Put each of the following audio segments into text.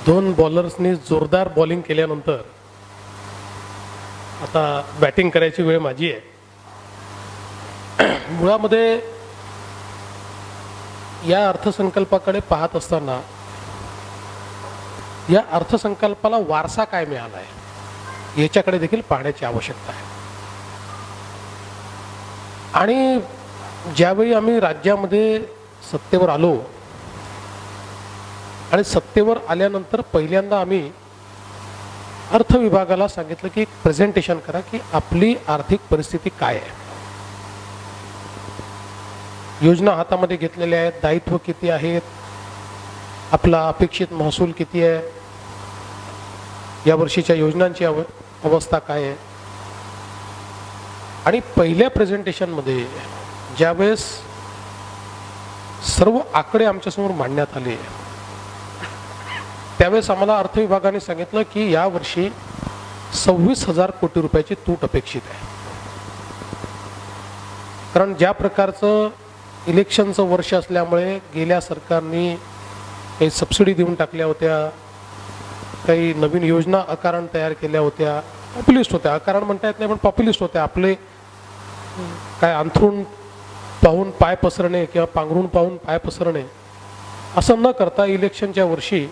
दोन बॉलर्सनी जोरदार बॉलिंग केल्यानंतर आता बॅटिंग करायची वेळ माझी आहे. मुळामध्ये या अर्थसंकल्पाकडे पाहत असताना या अर्थसंकल्पाला वारसा काय मिळाला आहे याच्याकडे देखील पाहण्याची आवश्यकता आहे. आणि ज्यावेळी आम्ही राज्यामध्ये सत्तेवर आलो आणि सत्तेवर आल्यानंतर पहिल्यांदा आम्ही अर्थ विभागाला सांगितलं की एक प्रेझेंटेशन करा की आपली आर्थिक परिस्थिती काय आहे, योजना हातामध्ये घेतलेल्या आहेत, दायित्व किती आहेत, आपला अपेक्षित महसूल किती आहे, या वर्षीच्या योजनांची अवस्था काय आहे. आणि पहिल्या प्रेझेंटेशनमध्ये ज्यावेळेस सर्व आकडे आमच्यासमोर मांडण्यात आले त्यावेळेस आम्हाला अर्थ विभागाने सांगितलं की यावर्षी 26,000 कोटी रुपयाची तूट अपेक्षित आहे. कारण ज्या प्रकारचं इलेक्शनचं वर्ष असल्यामुळे गेल्या सरकारने काही सबसिडी देऊन टाकल्या होत्या, काही नवीन योजना अकारण तयार केल्या होत्या, पॉप्युलिस्ट होत्या. अकारण म्हणता येत नाही पण पॉप्युलिस्ट होत्या. आपले काय अंथरूण पाहून पाय पसरणे किंवा पांघरून पाहून पाय पसरणे असं न करता इलेक्शनच्या वर्षी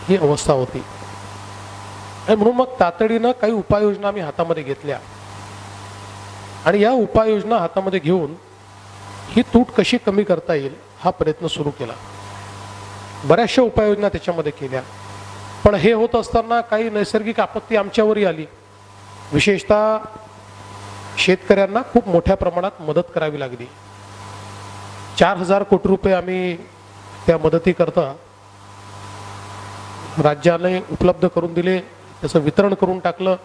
ही अवस्था होती. आणि म्हणून मग तातडीनं काही उपाययोजना आम्ही हातामध्ये घेतल्या आणि या उपाययोजना हातामध्ये घेऊन ही तूट कशी कमी करता येईल हा प्रयत्न सुरू केला. बऱ्याचशा उपाययोजना त्याच्यामध्ये केल्या. पण हे होत असताना काही नैसर्गिक आपत्ती आमच्यावरही आली. विशेषतः शेतकऱ्यांना खूप मोठ्या प्रमाणात मदत करावी लागली. 4,000 कोटी रुपये आम्ही त्या मदतीकरता राज्याने उपलब्ध करून दिले, त्याचं वितरण करून टाकलं.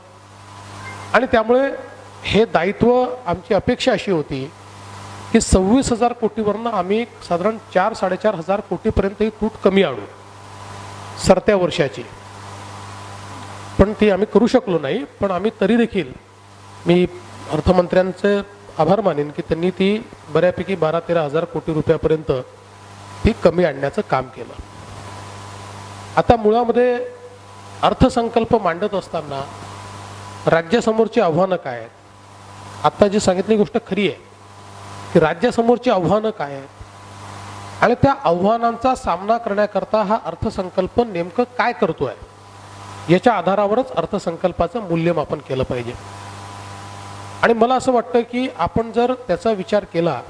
आणि त्यामुळे हे दायित्व, आमची अपेक्षा अशी होती की 26,000 कोटीवरनं आम्ही साधारण 4-4.5 कोटीपर्यंत ही तूट कमी आणू सरत्या वर्षाची. पण ती आम्ही करू शकलो नाही. पण आम्ही तरी देखील मी अर्थमंत्र्यांचे आभार मानेन की त्यांनी ती बऱ्यापैकी 12-13 कोटी रुपयापर्यंत ती कमी आणण्याचं काम केलं. आता मुळामध्ये अर्थसंकल्प मांडत असताना राज्यासमोरची आव्हानं काय आहेत, आत्ता जी सांगितली गोष्ट खरी आहे की राज्यासमोरची आव्हानं काय आहेत आणि त्या आव्हानांचा सामना करण्याकरता हा अर्थसंकल्प नेमकं काय करतोय याच्या आधारावरच अर्थसंकल्पाचं मूल्यमापन केलं पाहिजे. आणि मला असं वाटतं की आपण जर त्याचा विचार केला,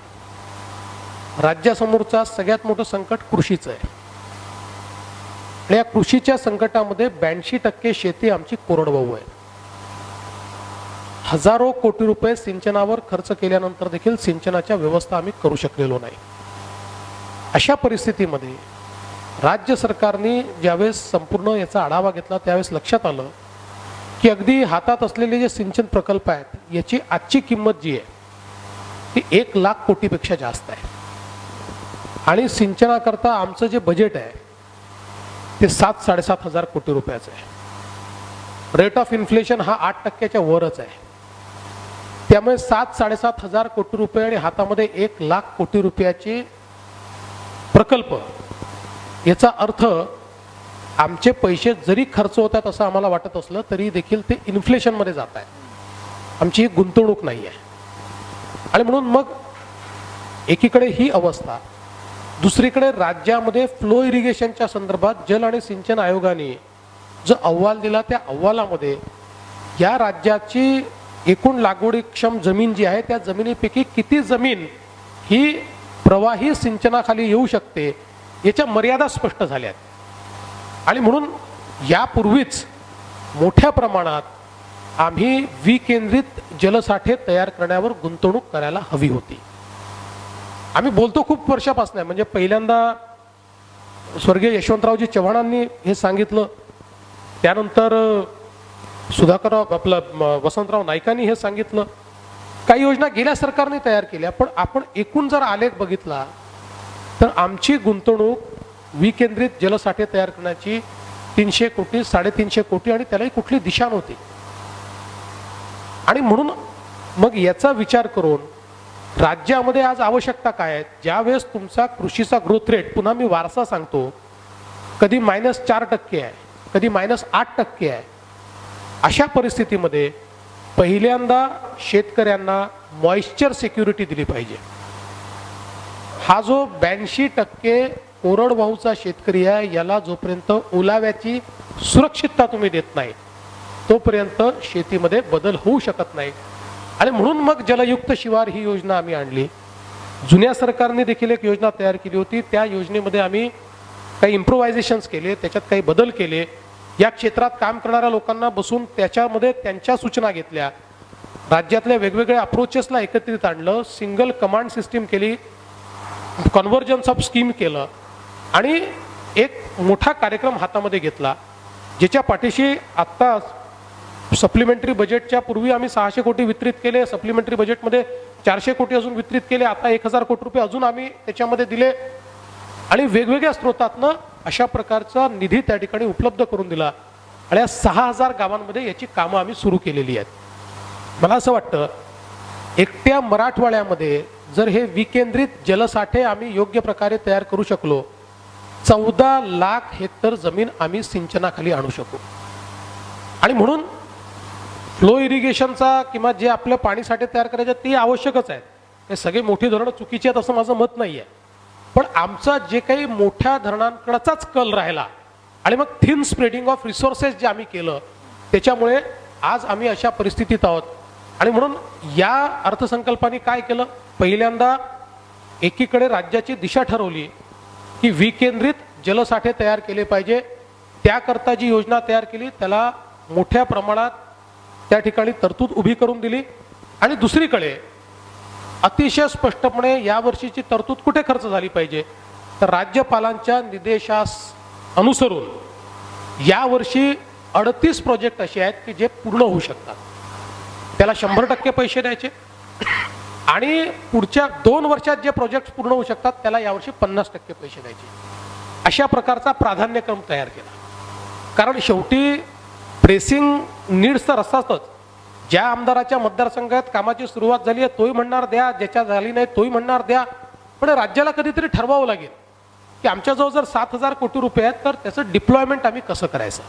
राज्यासमोरचा सगळ्यात मोठं संकट कृषीचं आहे. आणि या कृषीच्या संकटामध्ये 82% शेती आमची कोरडवाहू आहे. हजारो कोटी रुपये सिंचनावर खर्च केल्यानंतर देखील सिंचनाच्या व्यवस्था आम्ही करू शकलेलो नाही. अशा परिस्थितीमध्ये राज्य सरकारने ज्यावेळेस संपूर्ण याचा आढावा घेतला त्यावेळेस लक्षात आलं की अगदी हातात असलेले जे सिंचन प्रकल्प आहेत याची आजची किंमत जी आहे ती 1,00,000 कोटीपेक्षा जास्त आहे. आणि सिंचनाकरता आमचं जे बजेट आहे ते 7-7.5 कोटी रुपयाचं आहे. रेट ऑफ इन्फ्लेशन हा 8% वरच आहे. त्यामुळे 7-7.5 कोटी रुपये आणि हातामध्ये 1,00,000 कोटी रुपयाचे प्रकल्प, याचा अर्थ आमचे पैसे जरी खर्च होतात असं आम्हाला वाटत असलं तरी देखील ते इन्फ्लेशनमध्ये जात आहे. आमची गुंतवणूक नाही आहे. आणि म्हणून मग एकीकडे ही अवस्था, दुसरीकडे राज्यामध्ये फ्लो इरिगेशनच्या संदर्भात जल आणि सिंचन आयोगाने जो अहवाल दिला त्या अहवालामध्ये या राज्याची एकूण लागवडीक्षम जमीन जी आहे त्या जमिनीपैकी किती जमीन ही प्रवाही सिंचनाखाली येऊ शकते याच्या मर्यादा स्पष्ट झाल्या आहेत. आणि म्हणून यापूर्वीच मोठ्या प्रमाणात आम्ही विकेंद्रित जलसाठे तयार करण्यावर गुंतवणूक करायला हवी होती. आम्ही बोलतो खूप वर्षापासून आहे. म्हणजे पहिल्यांदा स्वर्गीय यशवंतरावजी चव्हाणांनी हे सांगितलं, त्यानंतर सुधाकरराव आपलं वसंतराव नाईकांनी हे सांगितलं. काही योजना गेल्या सरकारने तयार केल्या. पण आपण एकूण जर आलेख बघितला तर आमची गुंतवणूक विकेंद्रित जलसाठे तयार करण्याची 300 कोटी 350 कोटी आणि त्यालाही कुठली दिशा नव्हती. आणि म्हणून मग याचा विचार करून राज्यामध्ये आज आवश्यकता काय आहे, ज्यावेळेस तुमचा कृषीचा ग्रोथ रेट, पुन्हा मी वारसा सांगतो, कधी -4% आहे कधी -8% आहे. अशा परिस्थितीमध्ये पहिल्यांदा शेतकऱ्यांना मॉइश्चर सिक्युरिटी दिली पाहिजे. हा जो 82% कोरडवाहूचा शेतकरी आहे, याला जोपर्यंत ओलाव्याची सुरक्षितता तुम्ही देत नाही तोपर्यंत शेतीमध्ये बदल होऊ शकत नाही. आणि म्हणून मग जलयुक्त शिवार ही योजना आम्ही आणली. जुन्या सरकारने देखील एक योजना तयार केली होती. त्या योजनेमध्ये आम्ही काही इम्प्रोव्हायझेशन्स केले, त्याच्यात काही बदल केले. या क्षेत्रात काम करणाऱ्या लोकांना बसून त्याच्यामध्ये त्यांच्या सूचना घेतल्या, राज्यातल्या वेगवेगळ्या अप्रोचेसला एकत्रित आणलं, सिंगल कमांड सिस्टीम केली, कन्व्हर्जन्स ऑफ स्कीम केलं आणि एक मोठा कार्यक्रम हातामध्ये घेतला, ज्याच्या पाठीशी आत्ता सप्लिमेंटरी बजेटच्या पूर्वी आम्ही 600 कोटी वितरित केले, सप्लिमेंटरी बजेटमध्ये 400 कोटी अजून वितरित केले, आता 1000 कोटी रुपये अजून आम्ही त्याच्यामध्ये दिले आणि वेगवेगळ्या स्रोतातनं अशा प्रकारचा निधी त्या ठिकाणी उपलब्ध करून दिला आणि या 6000 गावांमध्ये याची कामं आम्ही सुरू केलेली आहेत. मला असं वाटतं एकट्या मराठवाड्यामध्ये जर हे विकेंद्रित जलसाठे आम्ही योग्य प्रकारे तयार करू शकलो, 14 लाख हेक्टर जमीन आम्ही सिंचनाखाली आणू शकू. आणि म्हणून फ्लो इरिगेशनचा किंवा जे आपलं पाणीसाठे तयार करायचे ते आवश्यकच आहे. हे सगळे मोठी धरणं चुकीची आहेत असं माझं मत नाही आहे, पण आमचा जे काही मोठ्या धरणांकडचाच कल राहिला आणि मग थिन स्प्रेडिंग ऑफ रिसोर्सेस जे आम्ही केलं त्याच्यामुळे आज आम्ही अशा परिस्थितीत आहोत. आणि म्हणून या अर्थसंकल्पाने काय केलं, पहिल्यांदा एकीकडे राज्याची दिशा ठरवली की विकेंद्रित जलसाठे तयार केले पाहिजे. त्याकरता जी योजना तयार केली त्याला मोठ्या प्रमाणात त्या ठिकाणी तरतूद उभी करून दिली. आणि दुसरीकडे अतिशय स्पष्टपणे यावर्षीची तरतूद कुठे खर्च झाली पाहिजे, तर राज्यपालांच्या निर्देशास अनुसरून यावर्षी 38 प्रोजेक्ट असे आहेत की जे पूर्ण होऊ शकतात, त्याला 100% पैसे द्यायचे आणि पुढच्या 2 वर्षात जे प्रोजेक्ट पूर्ण होऊ शकतात त्याला यावर्षी 50% पैसे द्यायचे. अशा प्रकारचा प्राधान्यक्रम तयार केला. कारण शेवटी प्रेसिंग नीड्स तर असतातच. ज्या आमदाराच्या मतदारसंघात कामाची सुरुवात झाली आहे तोही म्हणणार द्या, ज्याच्या झाली नाही तोही म्हणणार द्या, पण राज्याला कधीतरी ठरवावं लागेल की आमच्याजवळ जर 7000 कोटी रुपये आहेत तर त्याचं डिप्लॉयमेंट आम्ही कसं करायचं.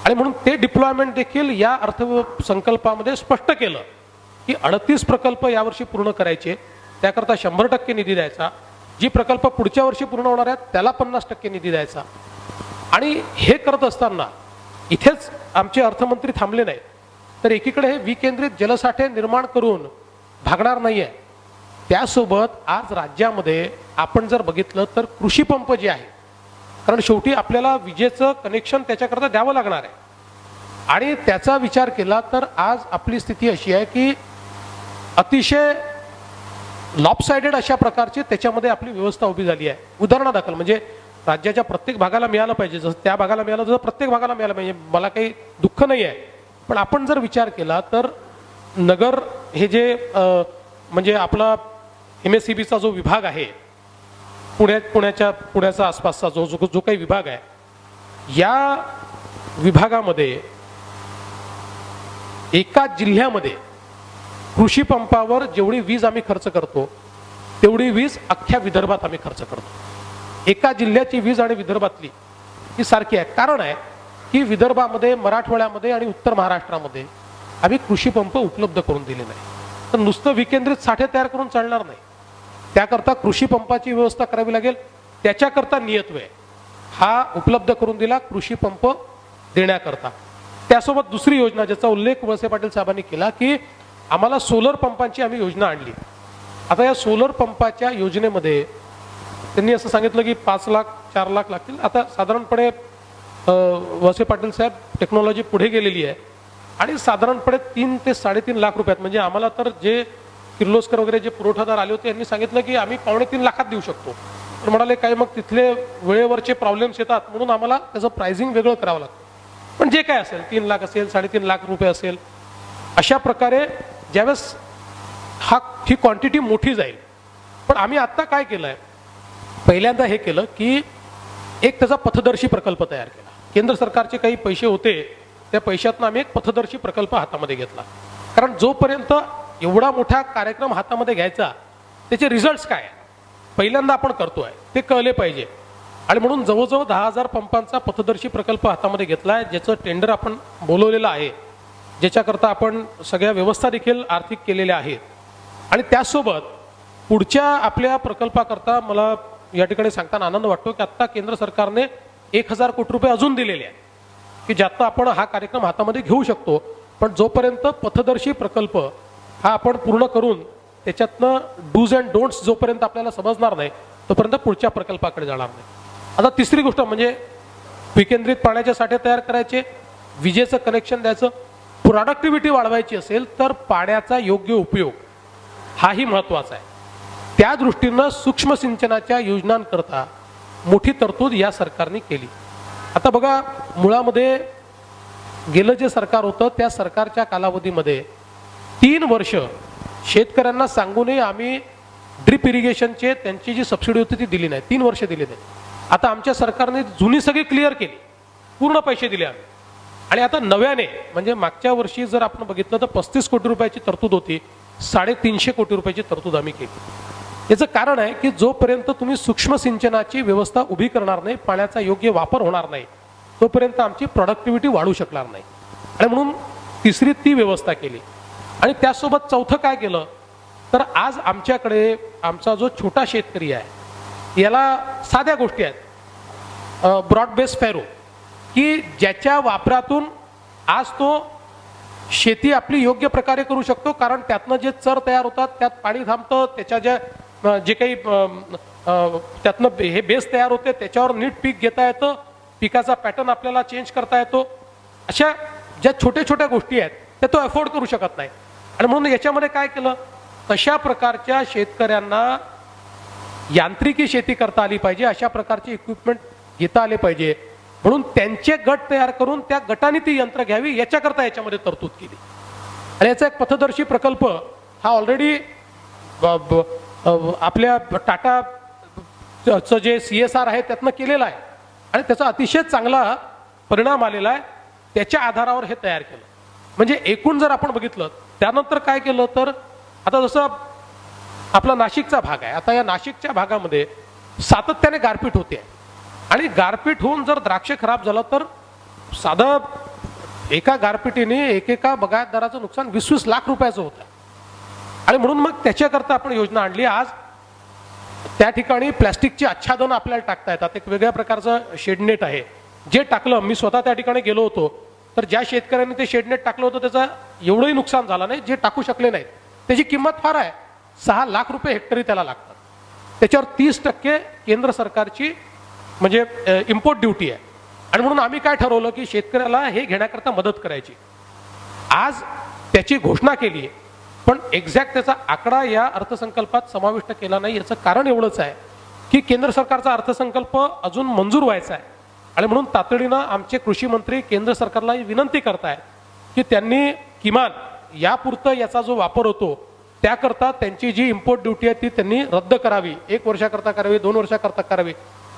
आणि म्हणून ते डिप्लॉयमेंट देखील या अर्थसंकल्पामध्ये स्पष्ट केलं की 38 प्रकल्प यावर्षी पूर्ण करायचे, त्याकरता 100% निधी द्यायचा. जी प्रकल्प पुढच्या वर्षी पूर्ण होणार आहेत त्याला 50% निधी द्यायचा. आणि हे करत असताना इथेच आमचे अर्थमंत्री थांबले नाहीत, तर एकीकडे हे विकेंद्रित जलसाठे निर्माण करून भागणार नाही आहे, त्यासोबत आज राज्यामध्ये आपण जर बघितलं तर कृषी पंप जे आहे, कारण शेवटी आपल्याला विजेचं कनेक्शन त्याच्याकरता द्यावं लागणार आहे आणि त्याचा विचार केला तर आज आपली स्थिती अशी आहे की अतिशय लॉपसाइडेड अशा प्रकारची त्याच्यामध्ये आपली व्यवस्था उभी झाली आहे. उदाहरणादाखल म्हणजे राज्याच्या प्रत्येक भागाला मिळालं पाहिजे, जसं त्या भागाला मिळालं तसं प्रत्येक भागाला मिळालं पाहिजे, मला काही दुःख नाही आहे. पण आपण जर विचार केला तर नगर हे जे म्हणजे आपला MSEBचा जो विभाग आहे, पुण्याच्या आसपासचा जो काही विभाग आहे, या विभागामध्ये एका जिल्ह्यामध्ये कृषी पंपावर जेवढी वीज आम्ही खर्च करतो तेवढी वीज अख्ख्या विदर्भात आम्ही खर्च करतो. एका जिल्ह्याची वीज आणि विदर्भातली ही सारखी आहे. कारण आहे की विदर्भामध्ये, मराठवाड्यामध्ये आणि उत्तर महाराष्ट्रामध्ये आम्ही कृषी पंप उपलब्ध करून दिले नाही. तर नुसतं विकेंद्रित साठे तयार करून चालणार नाही, त्याकरता कृषी पंपाची व्यवस्था करावी लागेल. त्याच्याकरता नियतव्यय हा उपलब्ध करून दिला कृषी पंप देण्याकरता. त्यासोबत दुसरी योजना ज्याचा उल्लेख वळसे पाटील साहेबांनी केला की आम्हाला सोलर पंपांची आम्ही योजना आणली. आता या सोलर पंपाच्या योजनेमध्ये त्यांनी असं सांगितलं की 5 लाख 4 लाख लागतील. आता साधारणपणे वळसे पाटील साहेब टेक्नॉलॉजी पुढे गेलेली आहे आणि साधारणपणे 3 ते 3.5 लाख रुपयात, म्हणजे आम्हाला तर जे किर्लोस्कर वगैरे जे पुरवठादार आले होते यांनी सांगितलं की आम्ही 2.25 लाखात देऊ शकतो. तर म्हणाले काही मग तिथले वेळेवरचे प्रॉब्लेम्स येतात म्हणून आम्हाला त्याचं प्राइसिंग वेगळं करावं लागतं. पण जे काय असेल 3 लाख असेल, 3.5 लाख रुपये असेल, अशा प्रकारे ज्यावेळेस ही क्वांटिटी मोठी जाईल. पण आम्ही आत्ता काय केलं आहे, पहिल्यांदा हे केलं की एक त्याचा पथदर्शी प्रकल्प तयार केला. केंद्र सरकारचे काही पैसे होते, त्या पैशातून आम्ही एक पथदर्शी प्रकल्प हातामध्ये घेतला. कारण जोपर्यंत एवढा मोठा कार्यक्रम हातामध्ये घ्यायचा त्याचे रिझल्ट्स काय पहिल्यांदा आपण करतोय ते कळले पाहिजे. आणि म्हणून जवळजवळ 10,000 पंपांचा पथदर्शी प्रकल्प हातामध्ये घेतला आहे, ज्याचं टेंडर आपण बोलवलेलं आहे, ज्याच्याकरता आपण सगळ्या व्यवस्था देखील आर्थिक केलेल्या आहेत. आणि त्यासोबत पुढच्या आपल्या प्रकल्पाकरता मला या ठिकाणी सांगताना आनंद वाटतो की आत्ता केंद्र सरकारने 1,000 कोटी रुपये अजून दिलेले आहेत की ज्यात आपण हा कार्यक्रम हातामध्ये घेऊ शकतो. पण जोपर्यंत पथदर्शी प्रकल्प हा आपण पूर्ण करून त्याच्यातनं डूज अँड डोंट्स जोपर्यंत आपल्याला समजणार नाही तोपर्यंत पुढच्या प्रकल्पाकडे जाणार नाही. आता तिसरी गोष्ट म्हणजे विकेंद्रित पाण्याचे साठे तयार करायचे, विजेचं कनेक्शन द्यायचं, प्रोडक्टिव्हिटी वाढवायची असेल तर पाण्याचा योग्य उपयोग हाही महत्त्वाचा आहे. त्या दृष्टीनं सूक्ष्म सिंचनाच्या योजनांकरता मोठी तरतूद या सरकारने केली. आता बघा, मुळामध्ये गेलं जे सरकार होतं त्या सरकारच्या कालावधीमध्ये 3 वर्ष शेतकऱ्यांना सांगूनही आम्ही ड्रिप इरिगेशनचे त्यांची जी सबसिडी होती ती दिली नाही, 3 वर्ष दिली नाही. आता आमच्या सरकारने जुनी सगळी क्लिअर केली, पूर्ण पैसे दिले आम्ही. आणि आता नव्याने म्हणजे मागच्या वर्षी जर आपण बघितलं तर 35 कोटी रुपयाची तरतूद होती, 350 कोटी रुपयाची तरतूद आम्ही केली. याचं कारण आहे की जोपर्यंत तुम्ही सूक्ष्म सिंचनाची व्यवस्था उभी करणार नाही, पाण्याचा योग्य वापर होणार नाही, तोपर्यंत आमची प्रोडक्टिव्हिटी वाढू शकणार नाही. आणि म्हणून तिसरी ती व्यवस्था केली. आणि त्यासोबत चौथं काय केलं तर आज आमच्याकडे आमचा जो छोटा शेतकरी आहे याला साध्या गोष्टी आहेत, ब्रॉड बेस फॅरो, की ज्याच्या वापरातून आज तो शेती आपली योग्य प्रकारे करू शकतो. कारण त्यातनं जे चर तयार होतात त्यात पाणी थांबतं, त्याच्या ज्या जे काही त्यातनं हे बेस तयार होते त्याच्यावर नीट पीक घेता येतं, पिकाचा पॅटर्न आपल्याला चेंज करता येतो. अशा ज्या छोट्या छोट्या गोष्टी आहेत त्या तो अफोर्ड करू शकत नाही. आणि म्हणून याच्यामध्ये काय केलं, तशा प्रकारच्या शेतकऱ्यांना यांत्रिकी शेती करता आली पाहिजे, अशा प्रकारचे इक्विपमेंट घेता आले पाहिजे. म्हणून त्यांचे गट तयार करून त्या गटाने ती यंत्र घ्यावी याच्याकरता याच्यामध्ये तरतूद केली. आणि याचा एक पथदर्शी प्रकल्प हा ऑलरेडी आपल्या टाटाचं जे CSR आहे त्यातनं केलेला आहे आणि त्याचा अतिशय चांगला परिणाम आलेला आहे. त्याच्या आधारावर हे तयार केलं. म्हणजे एकूण जर आपण बघितलं त्यानंतर काय केलं तर आता जसं आपला नाशिकचा भाग आहे, आता या नाशिकच्या भागामध्ये सातत्याने गारपीट होते आणि गारपीट होऊन जर द्राक्ष खराब झालं तर साधं एका गारपिटीने एकेका बागायतदाराचं नुकसान 20-20 लाख रुपयाचं होतं. आणि म्हणून मग त्याच्याकरता आपण योजना आणली. आज त्या ठिकाणी प्लॅस्टिकची आच्छादन आपल्याला टाकता येतात. एक वेगळ्या प्रकारचं शेडनेट आहे जे टाकलं, मी स्वतः त्या ठिकाणी गेलो होतो, तर ज्या शेतकऱ्यांनी ते शेडनेट टाकलं होतं त्याचं एवढंही नुकसान झालं नाही. जे टाकू शकले नाहीत त्याची किंमत फार आहे, 6 लाख रुपये हेक्टरी त्याला लागतात. त्याच्यावर 30% केंद्र सरकारची म्हणजे इम्पोर्ट ड्युटी आहे. आणि म्हणून आम्ही काय ठरवलं की शेतकऱ्याला हे घेण्याकरता मदत करायची. आज त्याची घोषणा केली पण एक्झॅक्ट त्याचा आकडा या अर्थसंकल्पात समाविष्ट केला नाही. याचं कारण एवढंच आहे की केंद्र सरकारचा अर्थसंकल्प अजून मंजूर व्हायचा आहे. आणि म्हणून तातडीनं आमचे कृषी मंत्री केंद्र सरकारला विनंती करतायत की त्यांनी किमान यापुरतं याचा जो वापर होतो त्याकरता त्यांची जी इम्पोर्ट ड्युटी आहे ती त्यांनी रद्द करावी, 1 वर्षाकरता करावी, 2 वर्षाकरता करावी.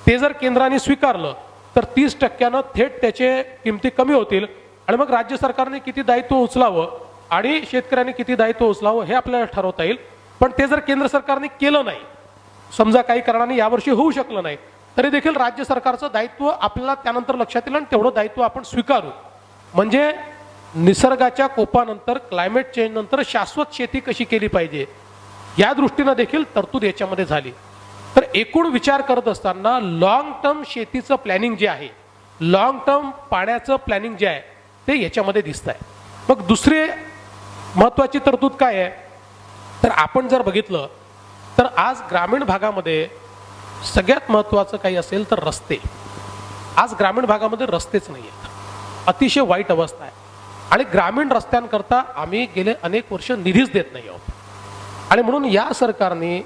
ते जर केंद्राने स्वीकारलं तर 30% थेट त्याचे किमती कमी होतील. आणि मग राज्य सरकारने किती दायित्व उचलावं आणि शेतकऱ्यांनी किती दायित्व उचलावं हे आपल्याला ठरवता येईल. पण ते जर केंद्र सरकारने केलं नाही, समजा काही कारणाने यावर्षी होऊ शकलं नाही, तरी देखील राज्य सरकारचं दायित्व आपल्याला त्यानंतर लक्षात येईल आणि तेवढं दायित्व आपण स्वीकारू. म्हणजे निसर्गाच्या कोपानंतर, क्लायमेट चेंज नंतर शाश्वत शेती कशी केली पाहिजे या दृष्टीनं देखील तरतूद याच्यामध्ये झाली. तर एकूण विचार करत असताना लॉंग टर्म शेतीचं प्लॅनिंग जे आहे, लॉंग टर्म पाण्याचं प्लॅनिंग जे आहे ते याच्यामध्ये दिसत आहे. मग दुसरे महत्वाची तरतूद काय आहे तर आपण जर बघितलं तर आज ग्रामीण भागामध्ये सगळ्यात महत्वाचं काही असेल तर रस्ते. आज ग्रामीण भागामध्ये रस्तेच नाही आहेत, अतिशय वाईट अवस्था आहे. आणि ग्रामीण रस्त्यांकरता आम्ही गेले अनेक वर्ष निधीच देत नाही आहोत. आणि म्हणून या सरकारने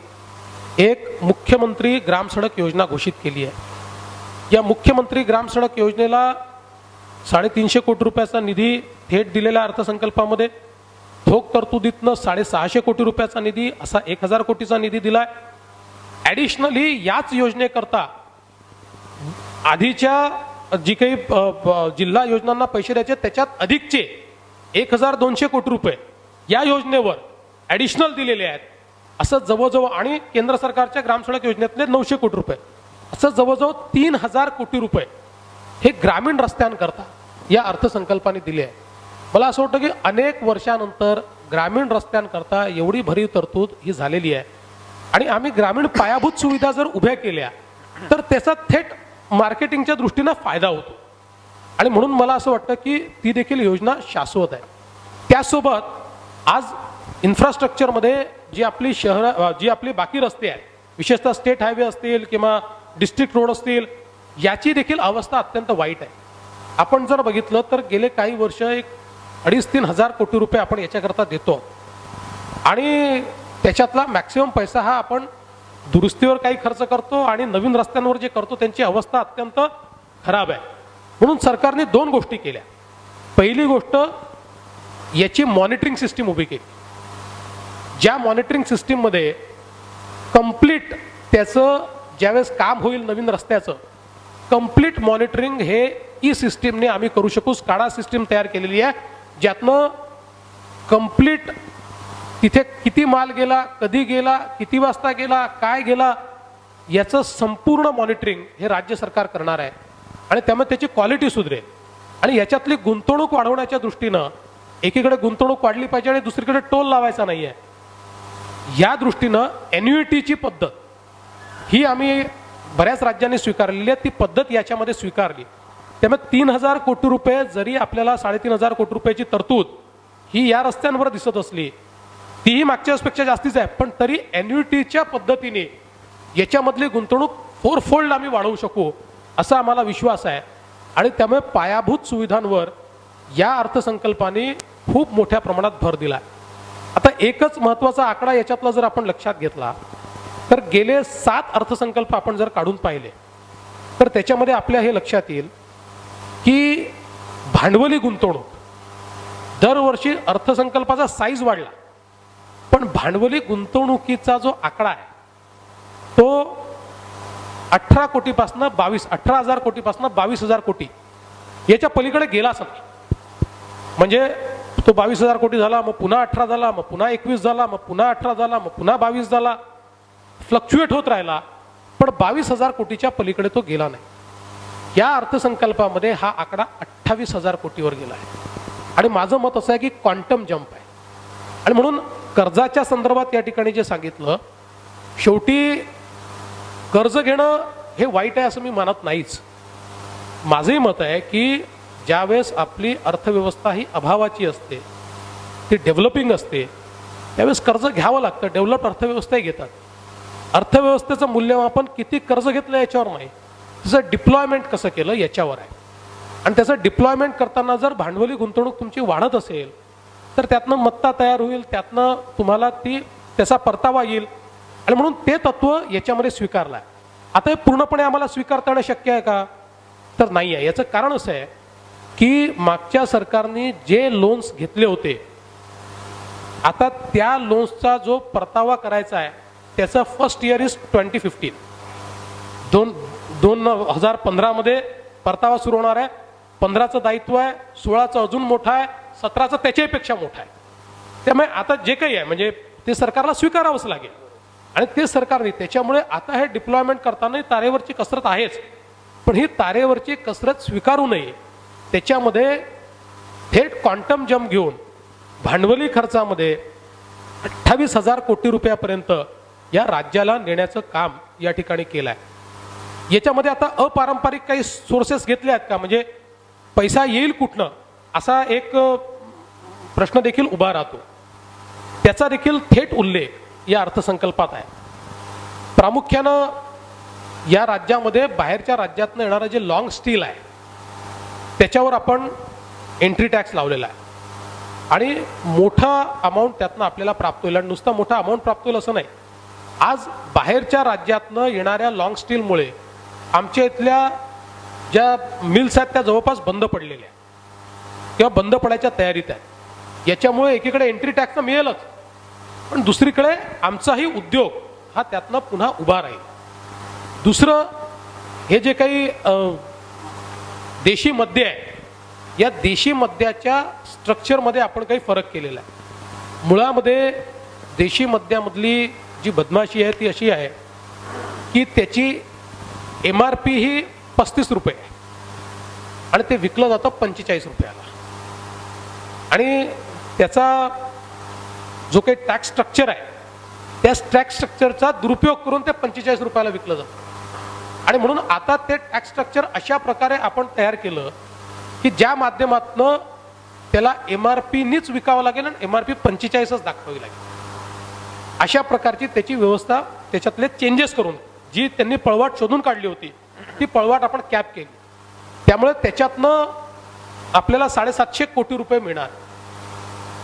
एक मुख्यमंत्री ग्राम सडक योजना घोषित केली आहे. या मुख्यमंत्री ग्राम सडक योजनेला 350 कोटी रुपयाचा निधी थेट दिलेल्या अर्थसंकल्पामध्ये, ठोक तरतुदीतनं 650 कोटी रुपयाचा निधी, असा 1000 कोटीचा निधी दिलाय. ॲडिशनली याच योजनेकरता आधीच्या जी काही जिल्हा योजनांना पैसे द्यायचे त्याच्यात अधिकचे 1200 कोटी रुपये या योजनेवर ॲडिशनल दिलेले आहेत. असं जवळजवळ, आणि केंद्र सरकारच्या ग्राम सडक योजनेतले 900 कोटी रुपये. असं जवळजवळ 3000 कोटी रुपये हे ग्रामीण रस्त्यांकरता या अर्थसंकल्पाने दिले आहे. मला असं वाटतं की अनेक वर्षानंतर ग्रामीण रस्त्यांकरता एवढी भरीव तरतूद ही झालेली आहे आणि आम्ही ग्रामीण पायाभूत सुविधा जर उभ्या केल्या तर त्याचा थेट मार्केटिंगच्या दृष्टीनं फायदा होतो आणि म्हणून मला असं वाटतं की ती देखील योजना शाश्वत आहे. त्यासोबत आज इन्फ्रास्ट्रक्चरमध्ये जी आपली जी आपली बाकी रस्ते आहेत, विशेषतः स्टेट हायवे असतील किंवा डिस्ट्रिक्ट रोड असतील, याची देखील अवस्था अत्यंत वाईट आहे. आपण जर बघितलं तर गेले काही वर्ष 2,5-3 हजार कोटी रुपये आपण याच्याकरता देतो आणि त्याच्यातला मॅक्सिमम पैसा हा आपण दुरुस्तीवर काही खर्च करतो आणि नवीन रस्त्यांवर जे करतो त्यांची अवस्था अत्यंत खराब आहे. म्हणून सरकारने 2 गोष्टी केल्या. पहिली गोष्ट, याची मॉनिटरिंग सिस्टीम उभी केली, ज्या मॉनिटरिंग सिस्टीममध्ये कंप्लीट त्याचं ज्यावेळेस काम होईल नवीन रस्त्याचं कंप्लीट मॉनिटरिंग हे ई सिस्टीमने आम्ही करू शकू. स्काडा सिस्टीम तयार केलेली आहे, ज्यातनं कंप्लीट तिथे किती माल गेला, कधी गेला, किती वाजता गेला, काय गेला, याचं संपूर्ण मॉनिटरिंग हे राज्य सरकार करणार आहे आणि त्यामुळे त्याची क्वालिटी सुधरेल आणि याच्यातली गुंतवणूक वाढवण्याच्या दृष्टीनं एकीकडे गुंतवणूक वाढली पाहिजे आणि दुसरीकडे टोल लावायचा नाही आहे. या दृष्टीनं एन्युइटीची पद्धत ही आम्ही बऱ्याच राज्यांनी स्वीकारलेली आहे. ती पद्धत याच्यामध्ये स्वीकारली. त्यामुळे 3,000 कोटी रुपये जरी आपल्याला 3,500 कोटी रुपयाची तरतूद ही या रस्त्यांवर दिसत असली, तीही मागच्या वर्षीपेक्षा जास्तीच आहे, पण तरी एन्युइटीच्या पद्धतीने याच्यामधली गुंतवणूक 4-fold आम्ही वाढवू शकू असा आम्हाला विश्वास आहे आणि त्यामुळे पायाभूत सुविधांवर या अर्थसंकल्पाने खूप मोठ्या प्रमाणात भर दिला. आता एकच महत्त्वाचा आकडा याच्यातला जर आपण लक्षात घेतला तर गेले 7 अर्थसंकल्प आपण जर काढून पाहिले तर त्याच्यामध्ये आपल्या हे लक्षात येईल की भांडवली गुंतवणूक दरवर्षी अर्थसंकल्पाचा साईज वाढला, पण भांडवली गुंतवणुकीचा जो आकडा आहे तो 18 कोटीपासून 18,000 कोटीपासून 22,000 कोटी याच्या पलीकडे गेलाच नाही. म्हणजे तो 22,000 कोटी झाला, मग पुन्हा 18 झाला, मग पुन्हा 21 झाला, मग पुन्हा 18 झाला, मग पुन्हा 22 झाला, फ्लक्च्युएट होत राहिला, पण 22,000 कोटीच्या पलीकडे तो गेला नाही. या अर्थसंकल्पामध्ये हा आकडा 28,000 कोटीवर गेला आहे आणि माझं मत असं आहे की क्वांटम जंप आहे. आणि म्हणून कर्जाच्या संदर्भात या ठिकाणी जे सांगितलं, शेवटी कर्ज घेणं हे वाईट आहे असं मी मानत नाहीच. माझंही मत आहे की ज्यावेळेस आपली अर्थव्यवस्था ही अभावाची असते, ती डेव्हलपिंग असते, त्यावेळेस कर्ज घ्यावं लागतं. डेव्हलप अर्थव्यवस्थाही घेतात. अर्थव्यवस्थेचं मूल्यमापन किती कर्ज घेतलं याच्यावर नाही, त्याचं डिप्लॉयमेंट कसं केलं याच्यावर आहे. आणि त्याचं डिप्लॉयमेंट करताना जर भांडवली गुंतवणूक तुमची वाढत असेल तर त्यातनं मत्ता तयार होईल, त्यातनं तुम्हाला त्याचा परतावा येईल आणि म्हणून ते तत्व याच्यामध्ये स्वीकारलं आहे. आता हे पूर्णपणे आम्हाला स्वीकारता येणं शक्य आहे का? तर नाही आहे. याचं कारण असं आहे की मागच्या सरकारने जे लोन्स घेतले होते, आता त्या लोन्सचा जो परतावा करायचा आहे त्याचा फर्स्ट इयर इज 2015. 2015 मध्ये परतावा सुरू होणार आहे. 15चं दायित्व आहे, 16चं अजून मोठं आहे, 17चं त्याच्यापेक्षा मोठं आहे. त्यामुळे आता जे काही आहे म्हणजे ते सरकारला स्वीकारावंच लागेल आणि ते सरकारने त्याच्यामुळे आता हे डिप्लॉयमेंट करताना तारेवरची कसरत आहेच, पण ही तारेवरची कसरत स्वीकारू नये. त्याच्यामध्ये थेट क्वांटम जंप घेऊन भांडवली खर्चामध्ये 28,000 कोटी रुपयापर्यंत या राज्याला नेण्याचं काम या ठिकाणी केलं आहे. याच्यामध्ये आता अपारंपरिक काही सोर्सेस घेतले आहेत का, म्हणजे पैसा येईल कुठनं असा एक प्रश्न देखील उभा राहतो. त्याचा देखील थेट उल्लेख या अर्थसंकल्पात आहे. प्रामुख्यानं या राज्यामध्ये बाहेरच्या राज्यातनं येणारं जे लॉंग स्टील आहे त्याच्यावर आपण एंट्री टॅक्स लावलेला आहे आणि मोठा अमाऊंट त्यातनं आपल्याला प्राप्त होईल. आणि नुसता मोठा अमाऊंट प्राप्त होईल असं नाही, आज बाहेरच्या राज्यातनं येणाऱ्या लॉंग स्टीलमुळे आमच्या इथल्या ज्या मिल्स आहेत त्या जवळपास बंद पडलेल्या किंवा बंद पडायच्या तयारीत आहेत. याच्यामुळे एकीकडे एंट्री टॅक्स मिळेलच, पण दुसरीकडे आमचाही उद्योग हा त्यातनं पुन्हा उभा राहील. दुसरं, हे जे काही देशी मद्य आहे, या देशी मद्याच्या स्ट्रक्चरमध्ये आपण काही फरक केलेला आहे. मुळामध्ये देशी मद्यामधली जी बदमाशी आहे ती अशी आहे की त्याची MRP ही 35 रुपये आणि ते विकलं जातं 45 रुपयाला आणि त्याचा जो काही टॅक्स स्ट्रक्चर आहे त्या टॅक्स स्ट्रक्चरचा दुरुपयोग करून ते 45 रुपयाला विकलं जातं आणि म्हणून आता ते टॅक्स स्ट्रक्चर अशा प्रकारे आपण तयार केलं की ज्या माध्यमातून त्याला MRP नीच विकावं लागेल आणि MRP 45च दाखवावी लागेल अशा प्रकारची त्याची व्यवस्था त्याच्यातले चेंजेस करून जी त्यांनी पळवाट शोधून काढली होती ती पळवाट आपण कॅप केली त्यामुळे त्याच्यातनं आपल्याला 750 कोटी रुपये मिळणार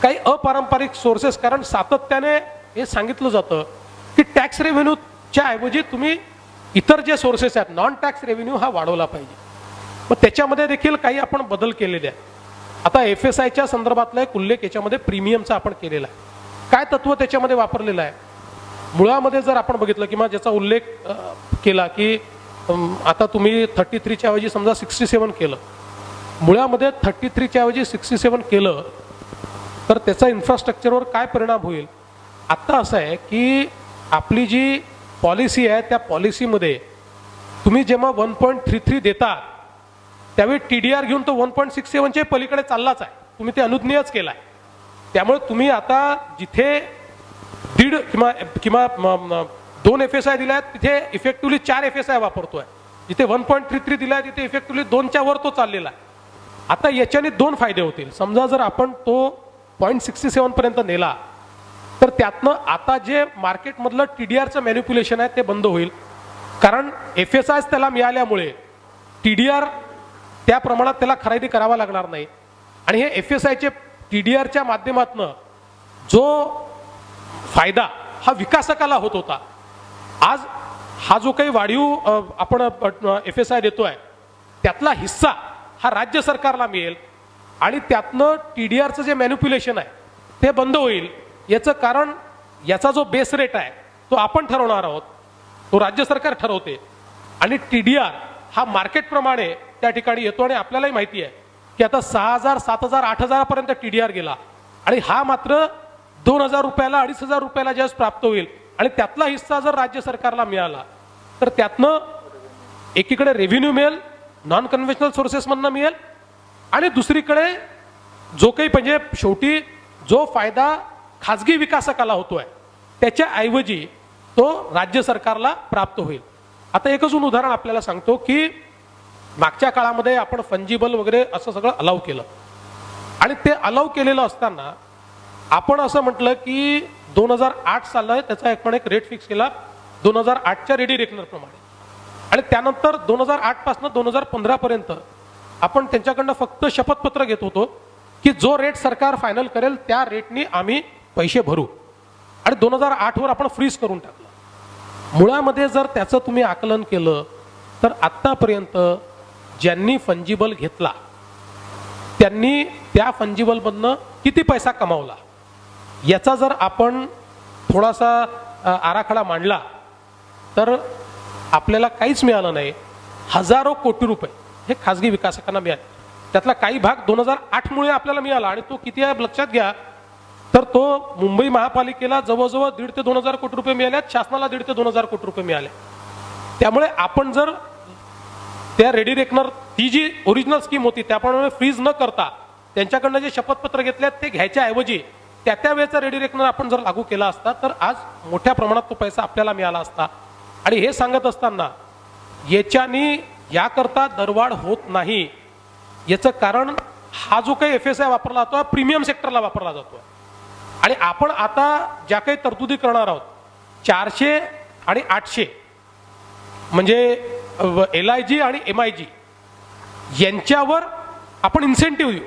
काही अपारंपरिक सोर्सेस कारण सातत्याने हे सांगितलं जातं की टॅक्स रेव्हेन्यूच्या ऐवजी तुम्ही इतर जे सोर्सेस आहेत नॉन टॅक्स रेव्हेन्यू हा वाढवला पाहिजे मग त्याच्यामध्ये देखील काही आपण बदल केलेले आहेत आता FSIच्या संदर्भातला एक उल्लेख याच्यामध्ये प्रीमियमचा आपण केलेला आहे काय तत्व त्याच्यामध्ये वापरलेलं आहे मुळामध्ये जर आपण बघितलं किंवा ज्याचा उल्लेख केला की आता तुम्ही 33च्या ऐवजी समजा 67 केलं मुळामध्ये 33च्या ऐवजी 67 केलं तर त्याचा इन्फ्रास्ट्रक्चरवर काय परिणाम होईल आता असं आहे की आपली जी पॉलिसी आहे त्या पॉलिसीमध्ये तुम्ही जेव्हा 1.33 देता त्यावेळी TDR घेऊन तो 1.67च्या पलीकडे चाललाच आहे तुम्ही ते अनुज्ञेयच केला आहे त्यामुळे तुम्ही आता जिथे 1.5 किंवा 2 FSI दिले आहेत तिथे इफेक्टिव्हली 4 FSI वापरतोय जिथे 1.33 दिलाय तिथे इफेक्टिव्हली 2च्या वर तो चाललेला आहे आता याच्याने 2 फायदे होतील समजा जर आपण तो 0.67 पर्यंत नेला तर त्यातनं आता जे मार्केटमधलं TDRचं मॅनिप्युलेशन आहे ते बंद होईल कारण FSI त्याला मिळाल्यामुळे TDR त्या प्रमाणात त्याला खरेदी करावा लागणार नाही आणि हे FSIचे TDRच्या माध्यमातून जो फायदा हा विकासकाला होत होता आज हा जो काही वाढीव आपण FSI देतोय त्यातला हिस्सा हा राज्य सरकारला मिळेल आणि त्यातनं TDRचं जे मॅनिप्युलेशन आहे ते बंद होईल याचं कारण याचा जो बेस रेट आहे तो आपण ठरवणार आहोत तो राज्य सरकार ठरवते आणि TDR हा मार्केटप्रमाणे त्या ठिकाणी येतो आणि आपल्यालाही माहिती आहे की आता 6,000 7,000 8,000 पर्यंत TDR गेला आणि हा मात्र 2,000 रुपयाला 2,500 रुपयाला ज्यावेळेस प्राप्त होईल आणि त्यातला हिस्सा जर राज्य सरकारला मिळाला तर त्यातनं एकीकडे रेव्हेन्यू मिळेल नॉन कन्व्हेन्शनल सोर्सेसमधनं मिळेल आणि दुसरीकडे जो काही म्हणजे शेवटी जो फायदा खाजगी विकासकाला होतोय त्याच्या ऐवजी तो राज्य सरकारला प्राप्त होईल आता एकच उदाहरण आपल्याला सांगतो की मागच्या काळामध्ये आपण फंजिबल वगैरे असं सगळं अलाउ केलं आणि ते अलाउ केलेलं असताना आपण असं म्हटलं की 2008 साला त्याचा एक रेट फिक्स केला 2008च्या रेडी रेकनर प्रमाणे आणि त्यानंतर 2008 पासून 2015 पर्यंत आपण त्यांच्याकडनं फक्त शपथपत्र घेत होतो की जो रेट सरकार फायनल करेल त्या रेटनी आम्ही पैसे भरू आणि 2008 वर आपण फ्रीज करून टाकलं मुळामध्ये जर त्याचं तुम्ही आकलन केलं तर आतापर्यंत ज्यांनी फंजिबल घेतला त्यांनी त्या फंजिबल मधनं किती पैसा कमावला याचा जर आपण थोडासा आराखडा मांडला तर आपल्याला काहीच मिळालं नाही हजारो कोटी रुपये हे खाजगी विकासकांना मिळाले त्यातला काही भाग 2008 मुळे आपल्याला मिळाला आणि तो किती आहे लक्षात घ्या तर तो मुंबई महापालिकेला जवळजवळ 1,500 ते 2,000 कोटी रुपये मिळाले शासनाला 1,500 ते 2,000 कोटी रुपये मिळाले त्यामुळे आपण जर त्या रेडी रेकनर ती जी ओरिजिनल स्कीम होती त्याप्रमाणे फ्रीज न करता त्यांच्याकडनं जे शपथपत्र घेतले ते घ्यायच्या ऐवजी त्या वेळेचा रेडी रेकनर आपण जर लागू केला असता तर आज मोठ्या प्रमाणात तो पैसा आपल्याला मिळाला असता आणि हे सांगत असताना याच्यानी याकरता दरवाढ होत नाही याचं कारण हा जो काही FSI वापरला जातो प्रीमियम सेक्टरला वापरला जातो आणि आपण आता ज्या काही तरतुदी करणार आहोत 400 आणि 800 म्हणजे LIG आणि MIG यांच्यावर आपण इन्सेंटिव्ह देऊ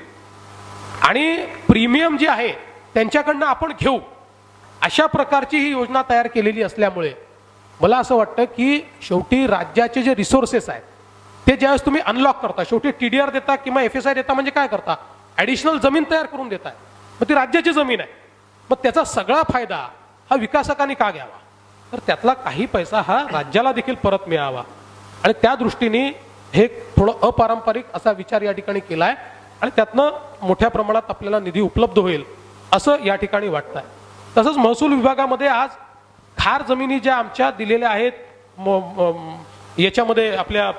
आणि प्रीमियम जे आहे त्यांच्याकडनं आपण घेऊ अशा प्रकारची ही योजना तयार केलेली असल्यामुळे मला असं वाटतं की शेवटी राज्याचे जे रिसोर्सेस आहेत ते ज्यावेळेस तुम्ही अनलॉक करता शेवटी TDR देता किंवा FSI देता म्हणजे काय करता ॲडिशनल जमीन तयार करून देताय मग ती राज्याची जमीन आहे मग त्याचा सगळा फायदा हा विकासकांनी का घ्यावा तर त्यातला काही पैसा हा राज्याला देखील परत मिळावा आणि त्या दृष्टीने हे थोडं अपारंपरिक असा विचार या ठिकाणी केलाय आणि त्यातनं मोठ्या प्रमाणात आपल्याला निधी उपलब्ध होईल असं या ठिकाणी वाटतंय तसंच महसूल विभागामध्ये आज खार जमिनी ज्या आमच्या दिलेल्या आहेत याच्यामध्ये आपल्या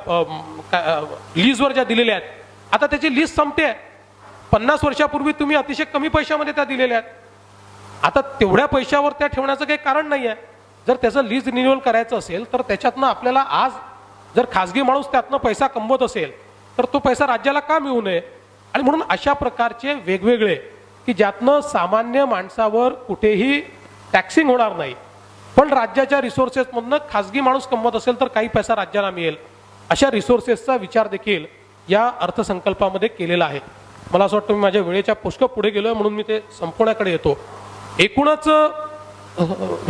लीजवर ज्या दिलेल्या आहेत, आता त्याची लीज संपते. 50 वर्षापूर्वी तुम्ही अतिशय कमी पैशामध्ये त्या दिलेल्या आहेत. आता तेवढ्या पैशावर त्या ठेवण्याचं काही कारण नाही आहे. जर त्याचं लीज रिन्युअल करायचं असेल तर त्याच्यातनं आपल्याला आज जर खासगी माणूस त्यातनं पैसा कमवत असेल तर तो पैसा राज्याला का मिळू नये. आणि म्हणून अशा प्रकारचे वेगवेगळे की ज्यातनं सामान्य माणसावर कुठेही टॅक्सिंग होणार नाही, पण राज्याच्या रिसोर्सेसमधनं खासगी माणूस कमवत असेल तर काही पैसा राज्याला मिळेल, अशा रिसोर्सेसचा विचार देखील या अर्थसंकल्पामध्ये केलेला आहे. मला असं वाटतं मी माझ्या वेळेच्या पुष्कळ पुढे गेलोय म्हणून मी ते संपवण्याकडे येतो. एकूणच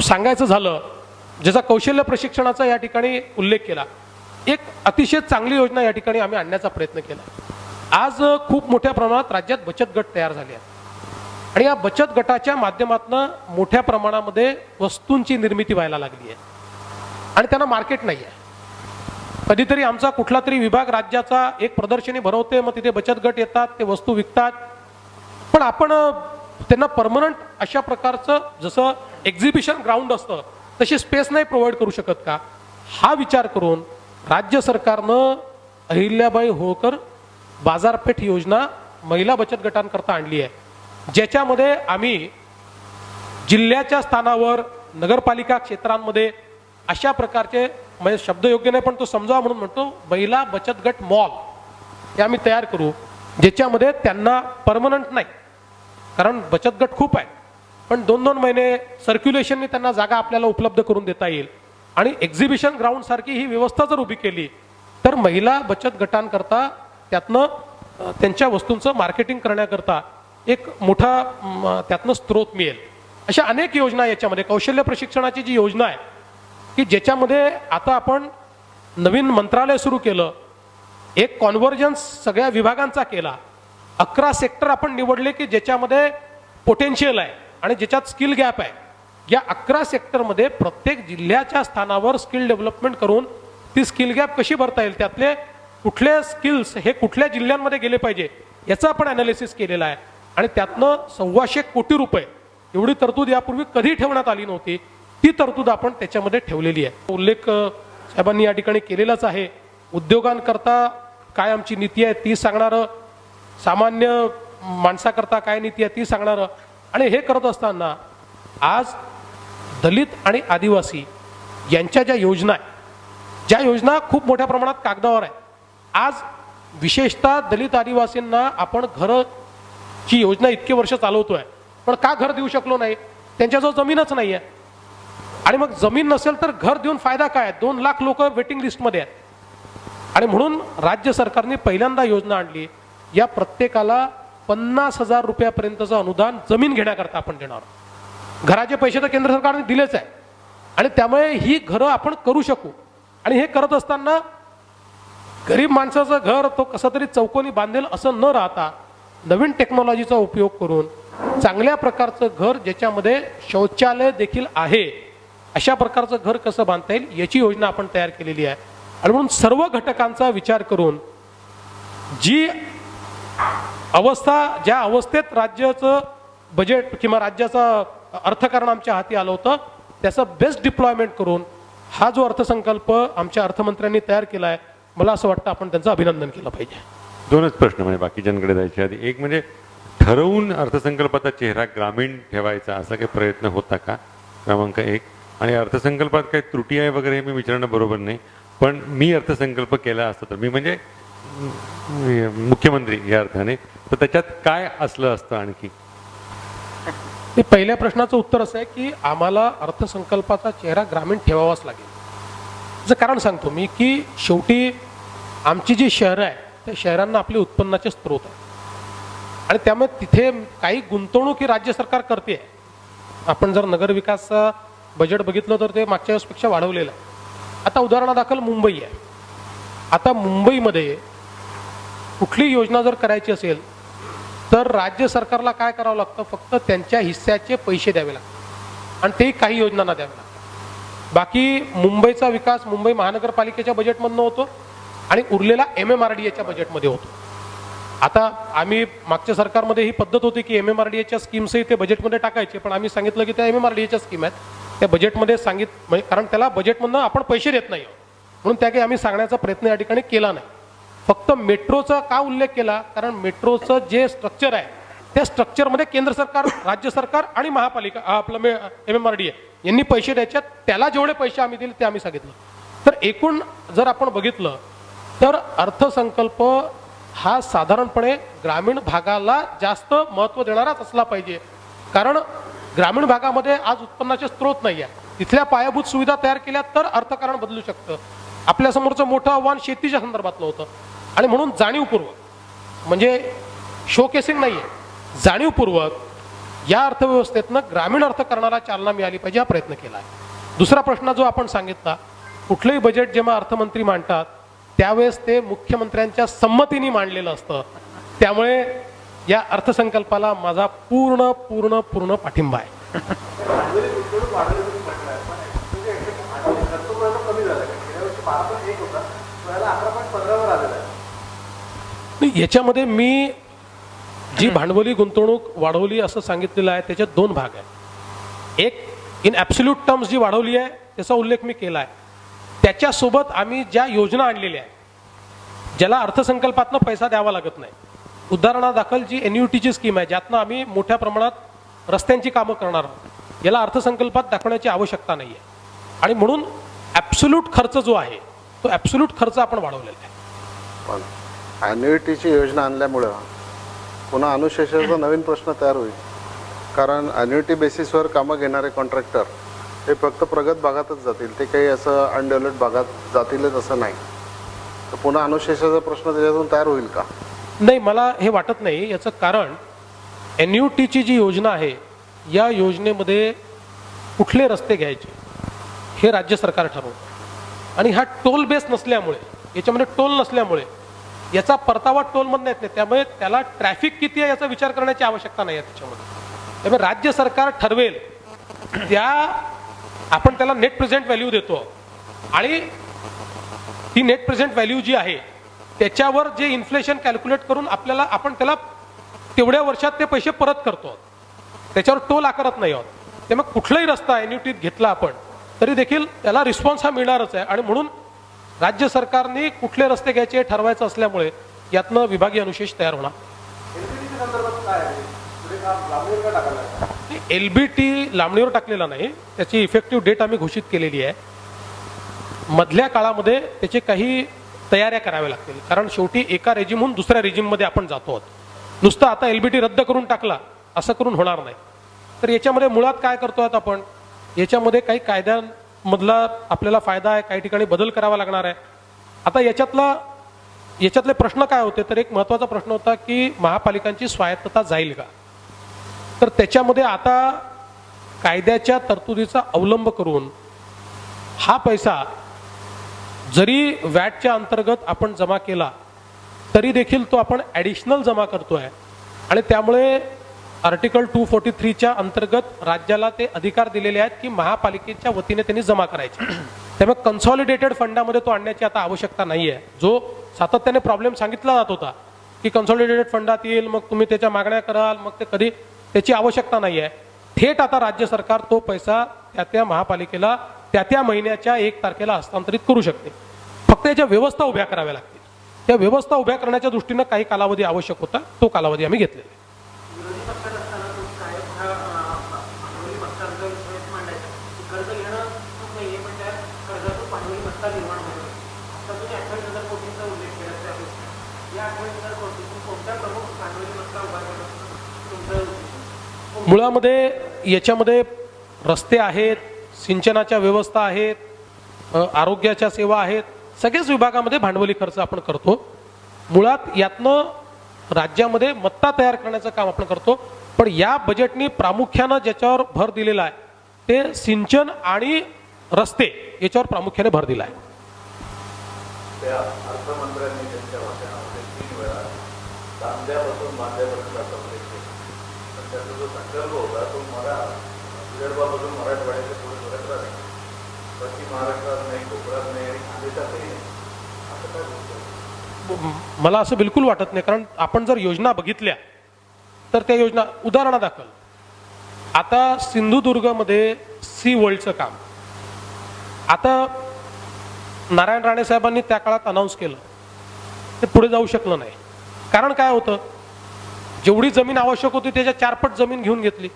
सांगायचं झालं, ज्याचा कौशल्य प्रशिक्षणाचा या ठिकाणी उल्लेख केला, एक अतिशय चांगली योजना या ठिकाणी आम्ही आणण्याचा प्रयत्न केला. आज खूप मोठ्या प्रमाणात राज्यात बचत गट तयार झाले आहेत आणि या बचत गटाच्या माध्यमातून मोठ्या प्रमाणामध्ये वस्तूंची निर्मिती व्हायला लागली आहे आणि त्यांना मार्केट नाही आहे. कधीतरी आमचा कुठला तरी विभाग राज्याचा एक प्रदर्शनी भरवते, मग तिथे बचत गट येतात, ते वस्तू विकतात, पण आपण त्यांना परमनंट अशा प्रकारचं जसं एक्झिबिशन ग्राउंड असतं तशी स्पेस नाही प्रोव्हाइड करू शकत का. हा विचार करून राज्य सरकारनं अहिल्याबाई होळकर बाजारपेठ योजना महिला बचत गटांकरता आणली आहे, ज्याच्यामध्ये आम्ही जिल्ह्याच्या स्थानावर नगरपालिका क्षेत्रांमध्ये अशा प्रकारचे, म्हणजे शब्द योग्य नाही पण तो समजावा म्हणून म्हणतो, महिला बचत गट मॉल हे आम्ही तयार करू, ज्याच्यामध्ये त्यांना परमनंट नाही, कारण बचत गट खूप आहे, पण 2-2 महिने सर्क्युलेशनने त्यांना जागा आपल्याला उपलब्ध करून देता येईल. आणि एक्झिबिशन ग्राउंड सारखी ही व्यवस्था जर उभी केली तर महिला बचत गटांकरता त्यातनं त्यांच्या वस्तूंचं मार्केटिंग करण्याकरता एक मोठा त्यातनं स्रोत मिळेल. अशा अनेक योजना याच्यामध्ये, कौशल्य प्रशिक्षणाची जी योजना आहे की ज्याच्यामध्ये आता आपण नवीन मंत्रालय सुरू केलं, एक कॉन्व्हर्जन्स सगळ्या विभागांचा केला, 11 सेक्टर आपण निवडले की ज्याच्यामध्ये पोटेन्शियल आहे आणि ज्याच्यात स्किल गॅप आहे. या 11 सेक्टरमध्ये प्रत्येक जिल्ह्याच्या स्थानावर स्किल डेव्हलपमेंट करून ती स्किल गॅप कशी भरता येईल, त्यातले कुठले स्किल्स हे कुठल्या जिल्ह्यांमध्ये गेले पाहिजे याचं आपण अनालिसिस केलेलं आहे. आणि त्यातनं 125 कोटी रुपये एवढी तरतूद यापूर्वी कधी ठेवण्यात आली नव्हती, ती तरतूद आपण त्याच्यामध्ये ठेवलेली आहे. उल्लेख साहेबांनी या ठिकाणी केलेलाच आहे. उद्योगांकरता काय आमची नीती आहे ती सांगणारं, सामान्य माणसाकरता काय नीती आहे ती सांगणारं. आणि हे करत असताना आज दलित आणि आदिवासी यांच्या ज्या योजना आहेत, ज्या योजना खूप मोठ्या प्रमाणात कागदावर आहे, आज विशेषतः दलित आदिवासींना आपण घरची योजना इतके वर्ष चालवतोय, पण का घर देऊ शकलो नाही, त्यांच्याजवळ जमीनच नाही आहे. आणि मग जमीन नसेल तर घर देऊन फायदा काय, 2 लाख लोक वेटिंग लिस्टमध्ये आहेत. आणि म्हणून राज्य सरकारने पहिल्यांदा योजना आणली, या प्रत्येकाला 50,000 रुपयापर्यंतचं अनुदान जमीन घेण्याकरता आपण देणार. घराचे पैसे तर केंद्र सरकारने दिलेच आहे आणि त्यामुळे ही घरं आपण करू शकू. आणि हे करत असताना गरीब माणसाचं घर तो कसं तरी चौकोनी बांधेल असं न राहता नवीन टेक्नॉलॉजीचा उपयोग करून चांगल्या प्रकारचं घर ज्याच्यामध्ये शौचालय देखील आहे अशा प्रकारचं घर कसं बांधता येईल याची योजना आपण तयार केलेली आहे. आणि म्हणून सर्व घटकांचा विचार करून जी अवस्था, ज्या अवस्थेत राज्याचं बजेट किंवा राज्याचं अर्थकारण आमच्या हाती आलं होतं त्याचं बेस्ट डिप्लॉयमेंट करून हा जो अर्थसंकल्प आमच्या अर्थमंत्र्यांनी तयार केला आहे, मला असं वाटतं आपण त्यांचं अभिनंदन केलं पाहिजे. 2च प्रश्न म्हणजे बाकीच्यांकडे जायच्या आधी, एक म्हणजे ठरवून अर्थसंकल्पाचा चेहरा ग्रामीण ठेवायचा असा काही प्रयत्न होता का, क्रमांक 1. आणि अर्थसंकल्पात काही त्रुटी आहे वगैरे हे मी विचारणं बरोबर नाही, पण मी अर्थसंकल्प केला असता तर, मी म्हणजे मुख्यमंत्री या अर्थाने, तर त्याच्यात काय असलं असतं आणखी. पहिल्या प्रश्नाचं उत्तर असं आहे की आम्हाला अर्थसंकल्पाचा चेहरा ग्रामीण ठेवावाच लागेल. त्याचं कारण सांगतो मी की शेवटी आमची जी शहरं आहे त्या शहरांना आपले उत्पन्नाचे स्रोत आहे आणि त्यामुळे तिथे काही गुंतवणूक ही राज्य सरकार करते. आपण जर नगरविकासचा बजेट बघितलं तर ते मागच्या वेळेसपेक्षा वाढवलेलं आहे. आता उदाहरणादाखल मुंबई आहे. आता मुंबईमध्ये कुठली योजना जर करायची असेल तर राज्य सरकारला काय करावं लागतं, फक्त त्यांच्या हिस्स्याचे पैसे द्यावे लागतात आणि तेही काही योजनांना द्यावे लागतात. बाकी मुंबईचा विकास मुंबई महानगरपालिकेच्या बजेटमधनं होतो आणि उरलेला MMRDAच्या बजेटमध्ये होतो. आता आम्ही मागच्या सरकारमध्ये ही पद्धत होती की MMRDAच्या स्कीम्सही ते बजेटमध्ये टाकायचे, पण आम्ही सांगितलं की त्या MMRDAच्या स्कीम आहेत त्या बजेटमध्ये कारण त्याला बजेटमधनं आपण पैसे देत नाही. म्हणून त्या काही आम्ही सांगण्याचा प्रयत्न या ठिकाणी केला नाही. फक्त मेट्रोचा का उल्लेख केला, कारण मेट्रोचं जे स्ट्रक्चर आहे त्या स्ट्रक्चरमध्ये केंद्र सरकार, राज्य सरकार आणि महापालिका आपलं MMRDA यांनी पैसे द्यायच्यात. त्याला जेवढे पैसे आम्ही दिले ते आम्ही सांगितलं. तर एकूण जर आपण बघितलं तर अर्थसंकल्प हा साधारणपणे ग्रामीण भागाला जास्त महत्त्व देणाराच असला पाहिजे. कारण ग्रामीण भागामध्ये आज उत्पन्नाचे स्रोत नाही आहे. तिथल्या पायाभूत सुविधा तयार केल्या तर अर्थकारण बदलू शकतं. आपल्यासमोरचं मोठं आव्हान शेतीच्या संदर्भातलं होतं आणि म्हणून जाणीवपूर्वक, म्हणजे शोकेसिंग नाही आहे, जाणीवपूर्वक या अर्थव्यवस्थेतनं ग्रामीण अर्थकारणाला चालना मिळाली पाहिजे हा प्रयत्न केला आहे. दुसरा प्रश्न जो आपण सांगितला, कुठलंही बजेट जेव्हा अर्थमंत्री मांडतात त्यावेळेस ते मुख्यमंत्र्यांच्या संमतीने मांडलेलं असतं. त्यामुळे या अर्थसंकल्पाला माझा पूर्ण पूर्ण पूर्ण पाठिंबा आहे. याच्यामध्ये मी जी भांडवली गुंतवणूक वाढवली असं सांगितलेलं आहे त्याच्यात दोन भाग आहेत. एक इन ॲब्सोल्यूट टर्म्स जी वाढवली आहे त्याचा उल्लेख मी केला आहे. त्याच्यासोबत आम्ही ज्या योजना आणलेल्या आहेत ज्याला अर्थसंकल्पातनं पैसा द्यावा लागत नाही, उदाहरणादाखल जी NUTची स्कीम आहे ज्यातनं आम्ही मोठ्या प्रमाणात रस्त्यांची कामं करणार आहोत, याला अर्थसंकल्पात दाखवण्याची आवश्यकता नाही आहे. आणि म्हणून ॲब्सोल्यूट खर्च जो आहे तो ॲब्सोल्यूट खर्च आपण वाढवलेला आहे. पण ॲन्युइटीची योजना आणल्यामुळं पुन्हा अनुशेषाचा नवीन प्रश्न तयार होईल. कारण ॲन्युइटी बेसिसवर कामं घेणारे कॉन्ट्रॅक्टर हे फक्त प्रगत भागातच जातील, ते काही असं अनडेव्हलप्ड भागात जातीलच असं नाही. तर पुन्हा अनुशेषाचा प्रश्न त्याच्यातून तयार होईल का? नाही, मला हे वाटत नाही. याचं कारण NUTची जी योजना आहे या योजनेमध्ये कुठले रस्ते घ्यायचे हे राज्य सरकार ठरवतं. आणि हा टोल बेस नसल्यामुळे, याच्यामध्ये टोल नसल्यामुळे याचा परतावा टोलमधून येत नाही. त्यामुळे त्याला ट्रॅफिक किती आहे याचा विचार करण्याची आवश्यकता नाही आहे त्याच्यामध्ये. त्यामुळे राज्य सरकार ठरवेल त्या आपण त्याला नेट प्रेझेंट व्हॅल्यू देतो आणि ती नेट प्रेझेंट व्हॅल्यू जी आहे त्याच्यावर जे इन्फ्लेशन कॅल्क्युलेट करून आपण त्याला तेवढ्या वर्षात ते पैसे परत करतो, त्याच्यावर टोल आकारत नाही आहोत. त्यामुळे कुठलाही रस्ता NUTत घेतला आपण तरी देखील त्याला रिस्पॉन्स हा मिळणारच आहे. आणि म्हणून राज्य सरकारने कुठले रस्ते घ्यायचे हे ठरवायचं असल्यामुळे यातनं विभागीय अनुशेष तयार होणार. LBT लांबणीवर टाकलेला नाही, त्याची इफेक्टिव्ह डेट आम्ही घोषित केलेली आहे. मधल्या काळामध्ये त्याचे काही तयाऱ्या कराव्या लागतील, कारण शेवटी एका रेजिमहून दुसऱ्या रेजिममध्ये आपण जातो आहोत. नुसतं आता LBT रद्द करून टाकला असं करून होणार नाही. तर याच्यामध्ये मुळात काय करतोय आपण, याच्यामध्ये काही कायद्यांमधला आपल्याला फायदा आहे, काही ठिकाणी बदल करावा लागणार आहे. आता याच्यातले प्रश्न काय होते, तर एक महत्त्वाचा प्रश्न होता की महापालिकांची स्वायत्तता जाईल का. तर त्याच्यामध्ये आता कायद्याच्या तरतुदीचा अवलंब करून हा पैसा जरी वॅटच्या अंतर्गत आपण जमा केला तरी देखील तो आपण ॲडिशनल जमा करतोय. आणि त्यामुळे आर्टिकल 243च्या अंतर्गत राज्याला ते अधिकार दिलेले आहेत की महापालिकेच्या वतीने त्यांनी जमा करायचे. त्यामुळे कन्सॉलिडेटेड फंडामध्ये तो आणण्याची आता आवश्यकता नाही आहे. जो सातत्याने प्रॉब्लेम सांगितला जात होता की कन्सॉलिडेटेड फंडात येईल, मग तुम्ही त्याच्या मागण्या कराल, मग ते कधी, त्याची आवश्यकता नाही आहे. थेट आता राज्य सरकार तो पैसा त्या महापालिकेला त्या महिन्याच्या 1 तारखेला हस्तांतरित करू शकते. फक्त याच्या व्यवस्था उभ्या कराव्या लागतील. त्या व्यवस्था उभ्या करण्याच्या दृष्टीनं काही कालावधी आवश्यक होता, तो कालावधी आम्ही घेतलेला आहे. मुळामध्ये याच्यामध्ये रस्ते आहेत, सिंचनाच्या व्यवस्था आहेत, आरोग्याच्या सेवा आहेत, सगळ्याच विभागामध्ये भांडवली खर्च आपण करतो. मुळात यातनं राज्यामध्ये मत्ता तयार करण्याचं काम आपण करतो. पण या बजेटनी प्रामुख्यानं ज्याच्यावर भर दिलेला आहे ते सिंचन आणि रस्ते याच्यावर प्रामुख्याने भर दिला आहे. अर्थमंत्र्यांनी त्यांच्या भाषणामध्ये 3 वेळा कांद्यापासून बांध्यापर्यंत त्याचा जो संकल्प होता तो विदर्भापासून मराठवाड्याच्या पुढे पर्यंत आहे. पश्चिम महाराष्ट्रात नाही, कोकणात नाही आणि खानदेशातही नाही. असं काय बोलतो? मला असं बिलकुल वाटत नाही. कारण आपण जर योजना बघितल्या तर त्या योजना, उदाहरणादाखल आता सिंधुदुर्गमध्ये सी वर्ल्डचं काम, आता नारायण राणे साहेबांनी त्या काळात अनाऊन्स केलं ते पुढे जाऊ शकलं नाही. कारण काय होतं, जेवढी जमीन आवश्यक होती त्याच्या 4 पट जमीन घेऊन घेतली.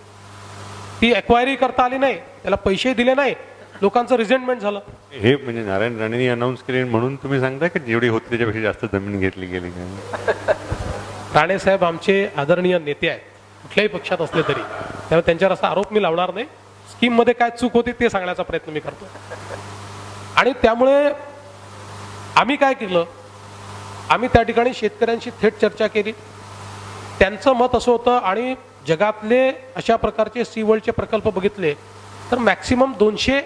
ती एक्वायरी करता आली नाही, त्याला पैसे दिले नाही, लोकांचं रिझेंटमेंट झालं. हे म्हणजे नारायण राणेंनी अनाऊन्स केले म्हणून तुम्ही सांगताय की जेवढी होती त्याच्यापेक्षा जास्त जमीन घेतली गेली काय? राणे साहेब आमचे आदरणीय नेते आहेत, कुठल्याही पक्षात असले तरी, त्यामुळे त्यांच्यावर असा आरोप मी लावणार नाही. स्कीम मध्ये काय चूक होती ते सांगण्याचा प्रयत्न मी करतो. आणि त्यामुळे आम्ही काय केलं, आम्ही त्या ठिकाणी शेतकऱ्यांशी थेट चर्चा केली. त्यांचं मत असं होतं, आणि जगातले अशा प्रकारचे सी वर्ल्डचे प्रकल्प बघितले तर मॅक्सिमम 200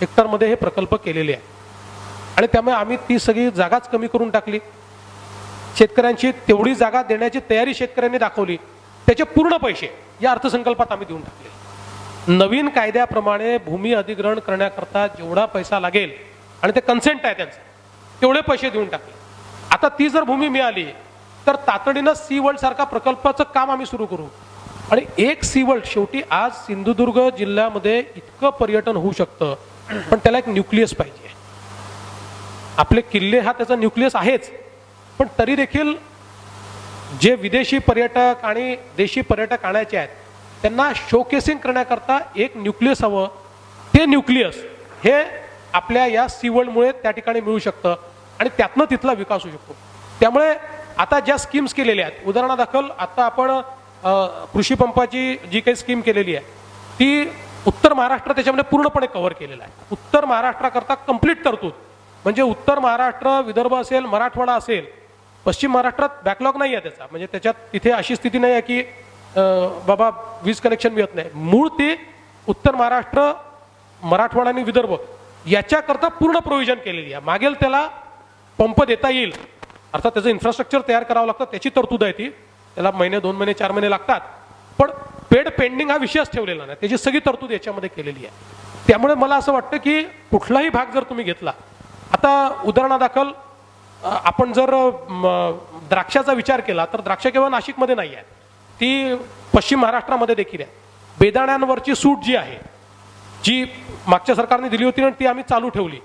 हेक्टरमध्ये हे प्रकल्प केलेले आहे. आणि त्यामुळे आम्ही ती सगळी जागाच कमी करून टाकली. शेतकऱ्यांची तेवढी जागा देण्याची तयारी शेतकऱ्यांनी दाखवली. त्याचे पूर्ण पैसे या अर्थसंकल्पात आम्ही देऊन टाकले. नवीन कायद्याप्रमाणे भूमी अधिग्रहण करण्याकरता जेवढा पैसा लागेल, आणि ते कन्सेंट आहे त्यांचं, तेवढे पैसे देऊन टाकले. आता ती जर भूमी मिळाली तर तातडीनं सी वर्ल्ड सारखा प्रकल्पाचं काम आम्ही सुरू करू. आणि एक सी वर्ल्ड, शेवटी आज सिंधुदुर्ग जिल्ह्यामध्ये इतकं पर्यटन होऊ शकतं, पण त्याला एक न्यूक्लियस पाहिजे. आपले किल्ले हा त्याचा न्यूक्लियस आहेच, पण तरी देखील जे विदेशी पर्यटक आणि देशी पर्यटक आणायचे आहेत त्यांना शोकेसिंग करण्याकरता एक न्यूक्लियस हवं. ते न्यूक्लियस हे आपल्या या सी वर्ल्डमुळे त्या ठिकाणी मिळू शकतं, आणि त्यातनं तिथला विकास होऊ शकतो. त्यामुळे आता ज्या स्कीम्स केलेल्या आहेत, उदाहरणादाखल आता आपण कृषी पंपाची जी काही स्कीम केलेली आहे ती उत्तर महाराष्ट्र त्याच्यामध्ये पूर्णपणे कव्हर केलेला आहे. उत्तर महाराष्ट्राकरता कंप्लीट तरतूद, म्हणजे उत्तर महाराष्ट्र, विदर्भ असेल, मराठवाडा असेल, पश्चिम महाराष्ट्रात बॅकलॉग नाही आहे त्याचा, म्हणजे त्याच्यात तिथे अशी स्थिती नाही आहे की बाबा वीज कनेक्शन मिळत नाही. मूळ ते उत्तर महाराष्ट्र, मराठवाडा आणि विदर्भ याच्याकरता पूर्ण प्रोव्हिजन केलेली आहे. मागेल त्याला पंप देता येईल, अर्थात त्याचं इन्फ्रास्ट्रक्चर तयार करावं लागतं, त्याची तरतूद आहे ती, त्याला महिने, 2 महिने, 4 महिने लागतात, पण पेड पेंडिंग हा विषयच ठेवलेला नाही, त्याची सगळी तरतूद याच्यामध्ये केलेली आहे. त्यामुळे मला असं वाटतं की कुठलाही भाग जर तुम्ही घेतला, आता उदाहरणादाखल आपण जर द्राक्षाचा विचार केला तर द्राक्ष केवळ नाशिकमध्ये नाही आहे, ती पश्चिम महाराष्ट्रामध्ये देखील आहे. बेदाण्यांवरची सूट जी आहे, जी मागच्या सरकारने दिली होती आणि ती आम्ही चालू ठेवली,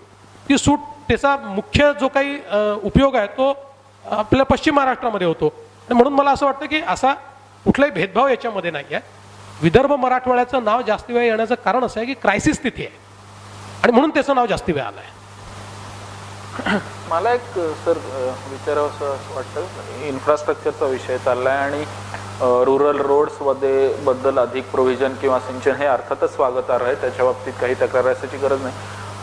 ती सूट त्याचा मुख्य जो काही उपयोग आहे तो आपल्या पश्चिम महाराष्ट्रामध्ये होतो. आणि म्हणून मला असं वाटतं की असा कुठलाही भेदभाव याच्यामध्ये नाही आहे. विदर्भ मराठवाड्याचं नाव जास्त वेळ येण्याचं कारण असं आहे की क्रायसिस तिथे आहे, आणि म्हणून त्याचं नाव जास्त वेळ आलं आहे. मला एक सर विचारावं असं वाटतं, इन्फ्रास्ट्रक्चरचा विषय चाललाय आणि रुरल रोड्स बद्दल अधिक प्रोव्हिजन किंवा सिंचन हे अर्थातच स्वागतार्ह आहे, त्याच्या बाबतीत काही तक्रार असण्याची गरज नाही.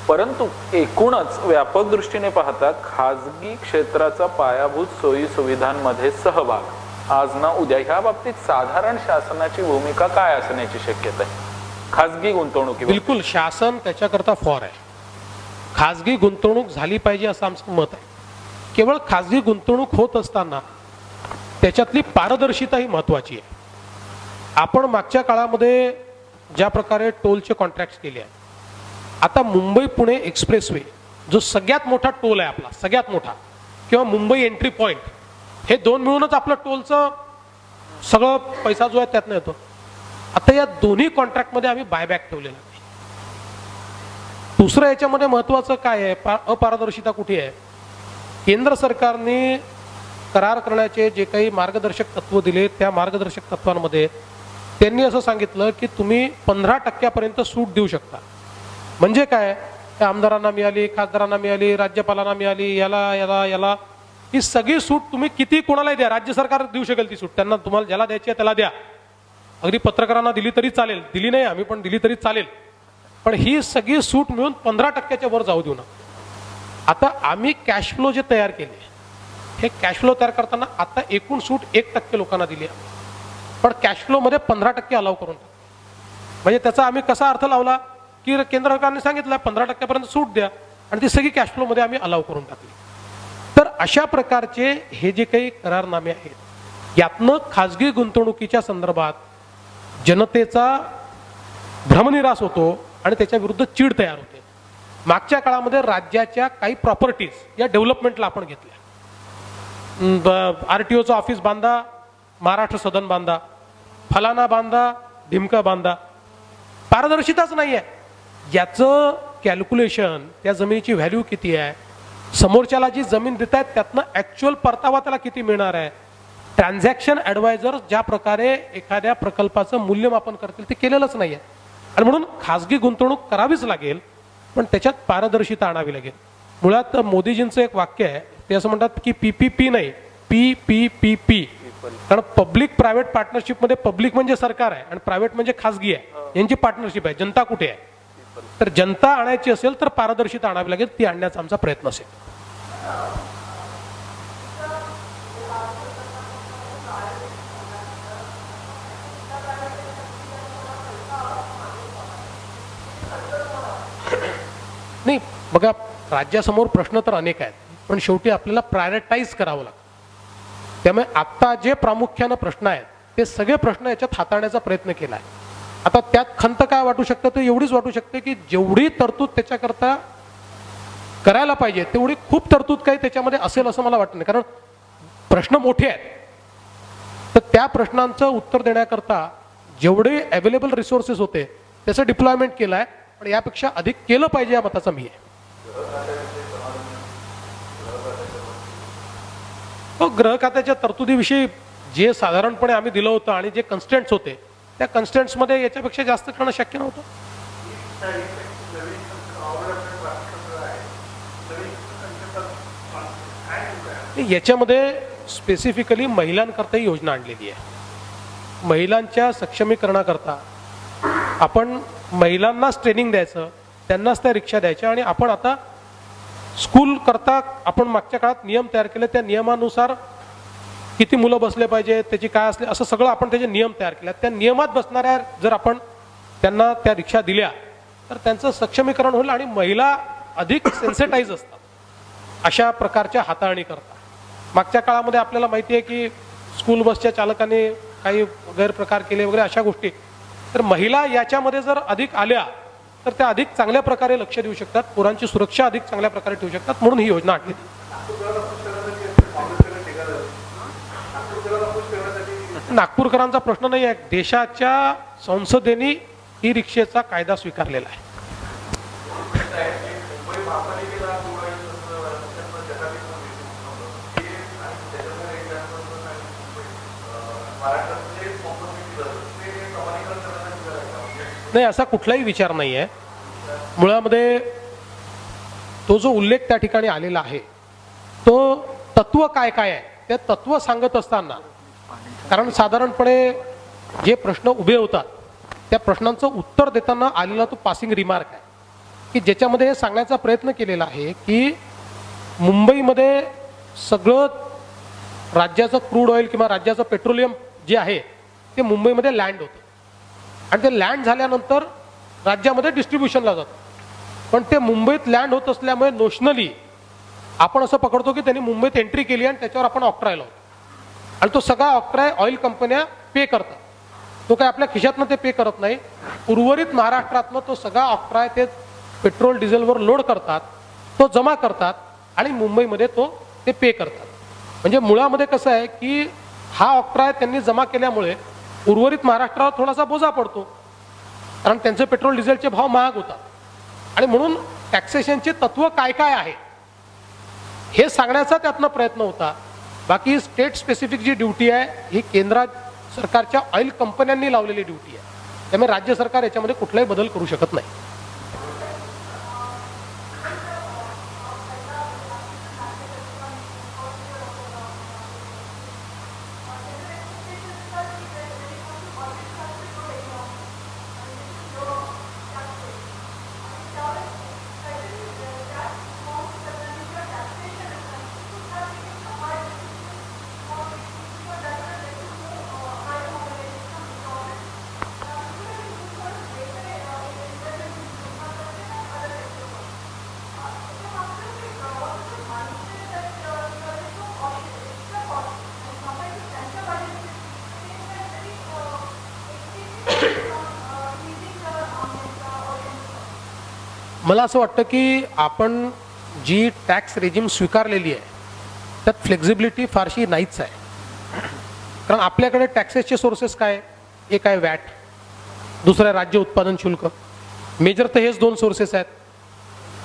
परंतु एकूणच व्यापक दृष्टीने पाहता खाजगी क्षेत्राचा पायाभूत सोयी सुविधांमध्ये सहभाग आज ना उद्या ह्या बाबतीत साधारण शासनाची भूमिका काय असण्याची शक्यता आहे खाजगी गुंतवणुकी? बिलकुल, शासन त्याच्याकरता फॉर आहे. खाजगी गुंतवणूक झाली पाहिजे असं आमचं मत आहे. केवळ खाजगी गुंतवणूक होत असताना त्याच्यातली पारदर्शिता ही महत्वाची आहे. आपण मागच्या काळामध्ये ज्या प्रकारे टोलचे कॉन्ट्रॅक्ट केले आहेत, आता मुंबई पुणे एक्सप्रेसवे जो सगळ्यात मोठा टोल आहे आपला, सगळ्यात मोठा, किंवा मुंबई एंट्री पॉइंट, हे 2 मिळूनच आपलं टोलचं सगळं पैसा जो आहे त्यातनं येतो. आता या दोन्ही कॉन्ट्रॅक्टमध्ये आम्ही बायबॅक ठेवलेला नाही. दुसरं याच्यामध्ये महत्वाचं काय आहे, अपारदर्शिता कुठे आहे? केंद्र सरकारने करार करण्याचे जे काही मार्गदर्शक तत्व दिले, त्या मार्गदर्शक तत्वांमध्ये त्यांनी असं सांगितलं की तुम्ही 15% सूट देऊ शकता. म्हणजे काय, आमदारांना मिळाली, खासदारांना मिळाली, राज्यपालांना मिळाली, याला याला याला ही सगळी सूट तुम्ही किती कोणालाही द्या, राज्य सरकार देऊ शकेल ती सूट. त्यांना तुम्हाला ज्याला द्यायची आहे त्याला द्या. अगदी पत्रकारांना दिली तरी चालेल, दिली नाही आम्ही पण दिली तरी चालेल, पण ही सगळी सूट मिळून 15% वर जाऊ देऊ नका. आता आम्ही कॅश फ्लो जे तयार केले, हे कॅश फ्लो तयार करताना आता एकूण सूट 1% लोकांना दिली आहे, पण कॅश फ्लो मध्ये 15% अलाव करून टाकले. म्हणजे त्याचा आम्ही कसा अर्थ लावला की केंद्र सरकारने सांगितलं 15% सूट द्या, आणि ती सगळी कॅश फ्लो मध्ये आम्ही अलाव करून टाकली. तर अशा प्रकारचे हे जे काही करारनामे आहेत, यातनं खाजगी गुंतवणुकीच्या संदर्भात जनतेचा भ्रमनिरास होतो आणि त्याच्या विरुद्ध चीड तयार होते. मागच्या काळामध्ये राज्याच्या काही प्रॉपर्टीज या डेव्हलपमेंटला आपण घेतल्या. RTOचं ऑफिस बांधा, महाराष्ट्र सदन बांधा, फलाना बांधा, ढिमका बांधा, पारदर्शिताच नाही आहे. याचं कॅल्क्युलेशन, त्या जमिनीची व्हॅल्यू किती आहे, समोरच्याला जी जमीन देत आहेत त्यातनं ॲक्च्युअल परतावा त्याला किती मिळणार आहे, ट्रान्झॅक्शन ॲडवायझर ज्या प्रकारे एखाद्या प्रकल्पाचं मूल्यमापन करतील ते केलेलंच नाही आहे. आणि म्हणून खाजगी गुंतवणूक करावीच लागेल, पण त्याच्यात पारदर्शिता आणावी लागेल. मुळात मोदीजींचं एक वाक्य आहे, ते असं म्हणतात की PPP नाही, PPPP. कारण पब्लिक प्रायव्हेट पार्टनरशिपमध्ये पब्लिक म्हणजे सरकार आहे आणि प्रायव्हेट म्हणजे खाजगी आहे, यांची पार्टनरशिप आहे. जनता कुठे आहे? तर जनता आणायची असेल तर पारदर्शिता आणावी लागेल, ती आणण्याचा आमचा प्रयत्न असेल. नाही बघा, राज्यासमोर प्रश्न तर अनेक आहेत, पण शेवटी आपल्याला प्रायोरिटाईज करावं लागतं. त्यामुळे आत्ता जे प्रामुख्यानं प्रश्न आहेत ते सगळे प्रश्न याच्यात हाताळण्याचा प्रयत्न केला आहे. आता त्यात खंत काय वाटू शकतं, तर एवढीच वाटू शकते की जेवढी तरतूद त्याच्याकरता करायला पाहिजे तेवढी खूप तरतूद काही त्याच्यामध्ये असेल असं मला वाटत नाही. कारण प्रश्न मोठे आहेत, तर त्या प्रश्नांचं उत्तर देण्याकरता जेवढे अवेलेबल रिसोर्सेस होते त्याचं डिप्लॉयमेंट केलं आहे, पण यापेक्षा अधिक केलं पाहिजे या मताचा मी आहे. गृह खात्याच्या तरतुदीविषयी जे साधारणपणे आम्ही दिलं होतं आणि जे कन्स्टंट्स होते त्या कन्स्टंट्समध्ये याच्यापेक्षा जास्त करणं शक्य नव्हतं. याच्यामध्ये स्पेसिफिकली महिलांकरताही योजना आणलेली आहे. महिलांच्या सक्षमीकरणाकरता आपण महिलांनाच ट्रेनिंग द्यायचं, त्यांनाच त्या रिक्षा द्यायच्या. आणि आपण आता स्कूल करता आपण मागच्या काळात नियम तयार केले, त्या नियमानुसार किती मुलं बसले पाहिजे, त्याची काय असले, असं सगळं आपण त्याचे नियम तयार केले. त्या नियमात बसणाऱ्या जर आपण त्यांना त्या रिक्षा दिल्या तर त्यांचं सक्षमीकरण होईल आणि महिला अधिक सेन्सिटाईज असतात अशा प्रकारच्या हाताळणी करता. मागच्या काळामध्ये आपल्याला माहिती आहे की स्कूल बसच्या चालकाने काही गैरप्रकार केले वगैरे अशा गोष्टी. तर महिला याच्यामध्ये जर अधिक आल्या तर त्या अधिक चांगल्या प्रकारे लक्ष देऊ शकतात, पोरांची सुरक्षा अधिक चांगल्या प्रकारे ठेवू शकतात, म्हणून ही योजना आणली. नागपूरकरांचा प्रश्न नाही आहे, देशाच्या संसदेने ई रिक्षेचा कायदा स्वीकारलेला आहे. नाही, असा कुठलाही विचार नाही आहे. मुळामध्ये तो जो उल्लेख त्या ठिकाणी आलेला आहे तो तत्व काय काय आहे ते तत्व सांगत असताना, कारण साधारणपणे जे प्रश्न उभे होतात त्या प्रश्नांचं उत्तर देताना आलेला तो पासिंग रिमार्क आहे की ज्याच्यामध्ये हे सांगण्याचा प्रयत्न केलेला आहे की मुंबईमध्ये सगळं राज्याचं क्रूड ऑइल किंवा राज्याचं पेट्रोलियम जे आहे ते मुंबईमध्ये लँड होतं आणि ते लँड झाल्यानंतर राज्यामध्ये डिस्ट्रीब्युशनला जातं. पण ते मुंबईत लँड होत असल्यामुळे नोशनली आपण असं पकडतो की त्यांनी मुंबईत एंट्री केली आणि त्याच्यावर आपण ऑक्ट्राय लावतो आणि तो सगळा ऑक्ट्राय ऑइल कंपन्या पे करतात. तो काय आपल्या खिशातनं ते पे करत नाही, उर्वरित महाराष्ट्रातनं तो सगळा ऑक्ट्राय ते पेट्रोल डिझेलवर लोड करतात, तो जमा करतात आणि मुंबईमध्ये ते पे करतात. म्हणजे मुळामध्ये कसं आहे की हा ऑक्ट्राय त्यांनी जमा केल्यामुळे उर्वरित महाराष्ट्रावर थोडासा बोजा पडतो, कारण त्यांचे पेट्रोल डिझेलचे भाव महाग होतात आणि म्हणून टॅक्सेशनचे तत्व काय काय आहे हे सांगण्याचा त्यातनं प्रयत्न होता. बाकी स्टेट स्पेसिफिक जी ड्युटी आहे ही केंद्र सरकारच्या ऑइल कंपन्यांनी लावलेली ड्युटी आहे, त्यामुळे राज्य सरकार याच्यामध्ये कुठलाही बदल करू शकत नाही. मला असं वाटतं की आपण जी टॅक्स रेजिम स्वीकारलेली आहे त्यात फ्लेक्झिबिलिटी फारशी नाहीच आहे. कारण आपल्याकडे टॅक्सेसचे सोर्सेस काय, एक आहे वॅट, दुसरं आहे राज्य उत्पादन शुल्क. मेजर तर हेच दोन सोर्सेस आहेत.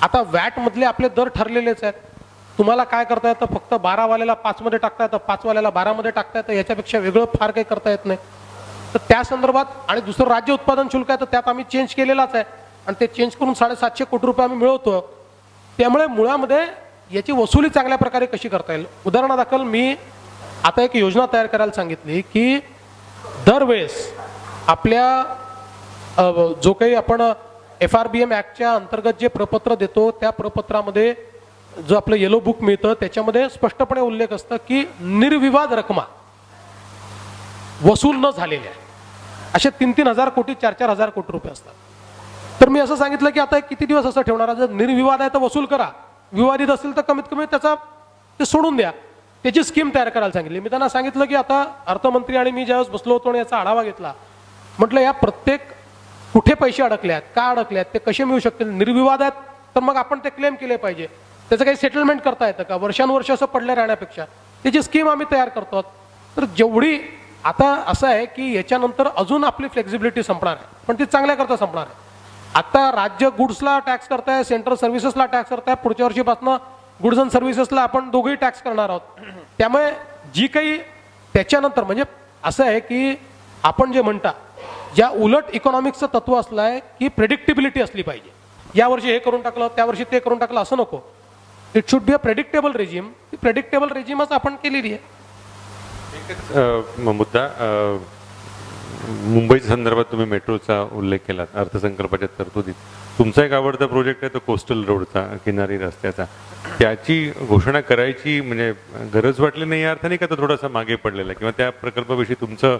आता वॅट मधले आपले दर ठरलेलेच आहेत. तुम्हाला काय करता येतं, फक्त 12 वाल्याला 5 मध्ये टाकता येतं, 5 वाल्याला 12 मध्ये टाकता येतं, याच्यापेक्षा वेगळं फार काही करता येत नाही. तर त्या संदर्भात आणि दुसरं राज्य उत्पादन शुल्क आहे, तर त्यात आम्ही चेंज केलेलाच आहे आणि ते चेंज करून 750 कोटी रुपये आम्ही मिळवतो. त्यामुळे मुळामध्ये याची वसुली चांगल्या प्रकारे कशी करता येईल. उदाहरणादाखल मी आता एक योजना तयार करायला सांगितली की दरवेळेस आपल्या जो काही आपण FRBM ऍक्टच्या अंतर्गत जे प्रपत्र देतो त्या प्रपत्रामध्ये जो आपलं येलो बुक मिळतं त्याच्यामध्ये स्पष्टपणे उल्लेख असतं की निर्विवाद रकमा वसूल न झालेल्या असे 3-3 हजार कोटी 4-4 हजार कोटी रुपये असतात. तर मी असं सांगितलं की आता किती दिवस असं ठेवणार, जर निर्विवाद आहे तर वसूल करा, विवादित असेल तर कमीत कमी त्याचा ते सोडून द्या, त्याची स्कीम तयार करायला सांगितली. मी त्यांना सांगितलं की आता अर्थमंत्री आणि मी ज्यावेळेस बसलो होतो आणि याचा आढावा घेतला, म्हटलं या प्रत्येक कुठे पैसे अडकल्यात, का अडकल्यात, ते कसे मिळू शकतील, निर्विवाद आहेत तर मग आपण ते क्लेम केले पाहिजे, त्याचं काही सेटलमेंट करता येतं का, वर्षानुवर्ष असं पडलं राहण्यापेक्षा त्याची स्कीम आम्ही तयार करतो. तर जेवढी आता असं आहे की याच्यानंतर अजून आपली फ्लेक्झिबिलिटी संपणार आहे, पण ती चांगल्या करता संपणार आहे. आता राज्य गुड्सला टॅक्स करताय, सेंट्रल सर्व्हिसेसला टॅक्स करताय, पुढच्या वर्षीपासून गुड्स अँड सर्व्हिसेसला आपण दोघेही टॅक्स करणार आहोत. त्यामुळे जी काही त्याच्यानंतर म्हणजे असं आहे की आपण जे म्हणता ज्या उलट इकॉनॉमिक्सचं तत्व असलं आहे की प्रेडिक्टेबिलिटी असली पाहिजे. या वर्षी हे करून टाकलं, त्या वर्षी ते करून टाकलं, असं नको. It should be a predictable regime. ती प्रेडिक्टेबल रेजिमच आपण केलेली आहे. मुद्दा मुंबईच्या संदर्भात तुम्ही मेट्रोचा उल्लेख केला अर्थसंकल्पाच्या तरतुदीत. तुमचा एक आवडता प्रोजेक्ट आहे तो कोस्टल रोडचा, किनारी रस्त्याचा. त्याची घोषणा करायची म्हणजे गरज वाटली नाही या अर्थाने का तो थोडासा मागे पडलेला, किंवा त्या प्रकल्पाविषयी तुमचं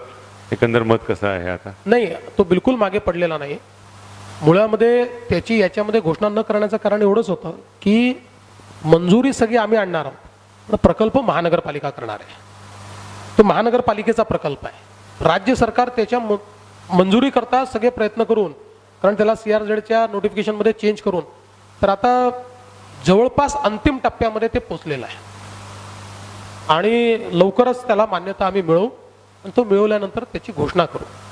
एकंदर मत कसं आहे आता? नाही, तो बिलकुल मागे पडलेला नाही. मुळामध्ये त्याची याच्यामध्ये घोषणा न करण्याचं कारण एवढंच होतं की मंजुरी सगळी आम्ही आणणार आहोत, प्रकल्प महानगरपालिका करणार आहे. तो महानगरपालिकेचा प्रकल्प आहे. राज्य सरकार त्याच्या मंजुरी करता सगळे प्रयत्न करून, कारण त्याला CRZच्या नोटिफिकेशनमध्ये चेंज करून, तर आता जवळपास अंतिम टप्प्यामध्ये ते पोचलेलं आहे आणि लवकरच त्याला मान्यता आम्ही मिळवू आणि तो मिळवल्यानंतर त्याची घोषणा करू.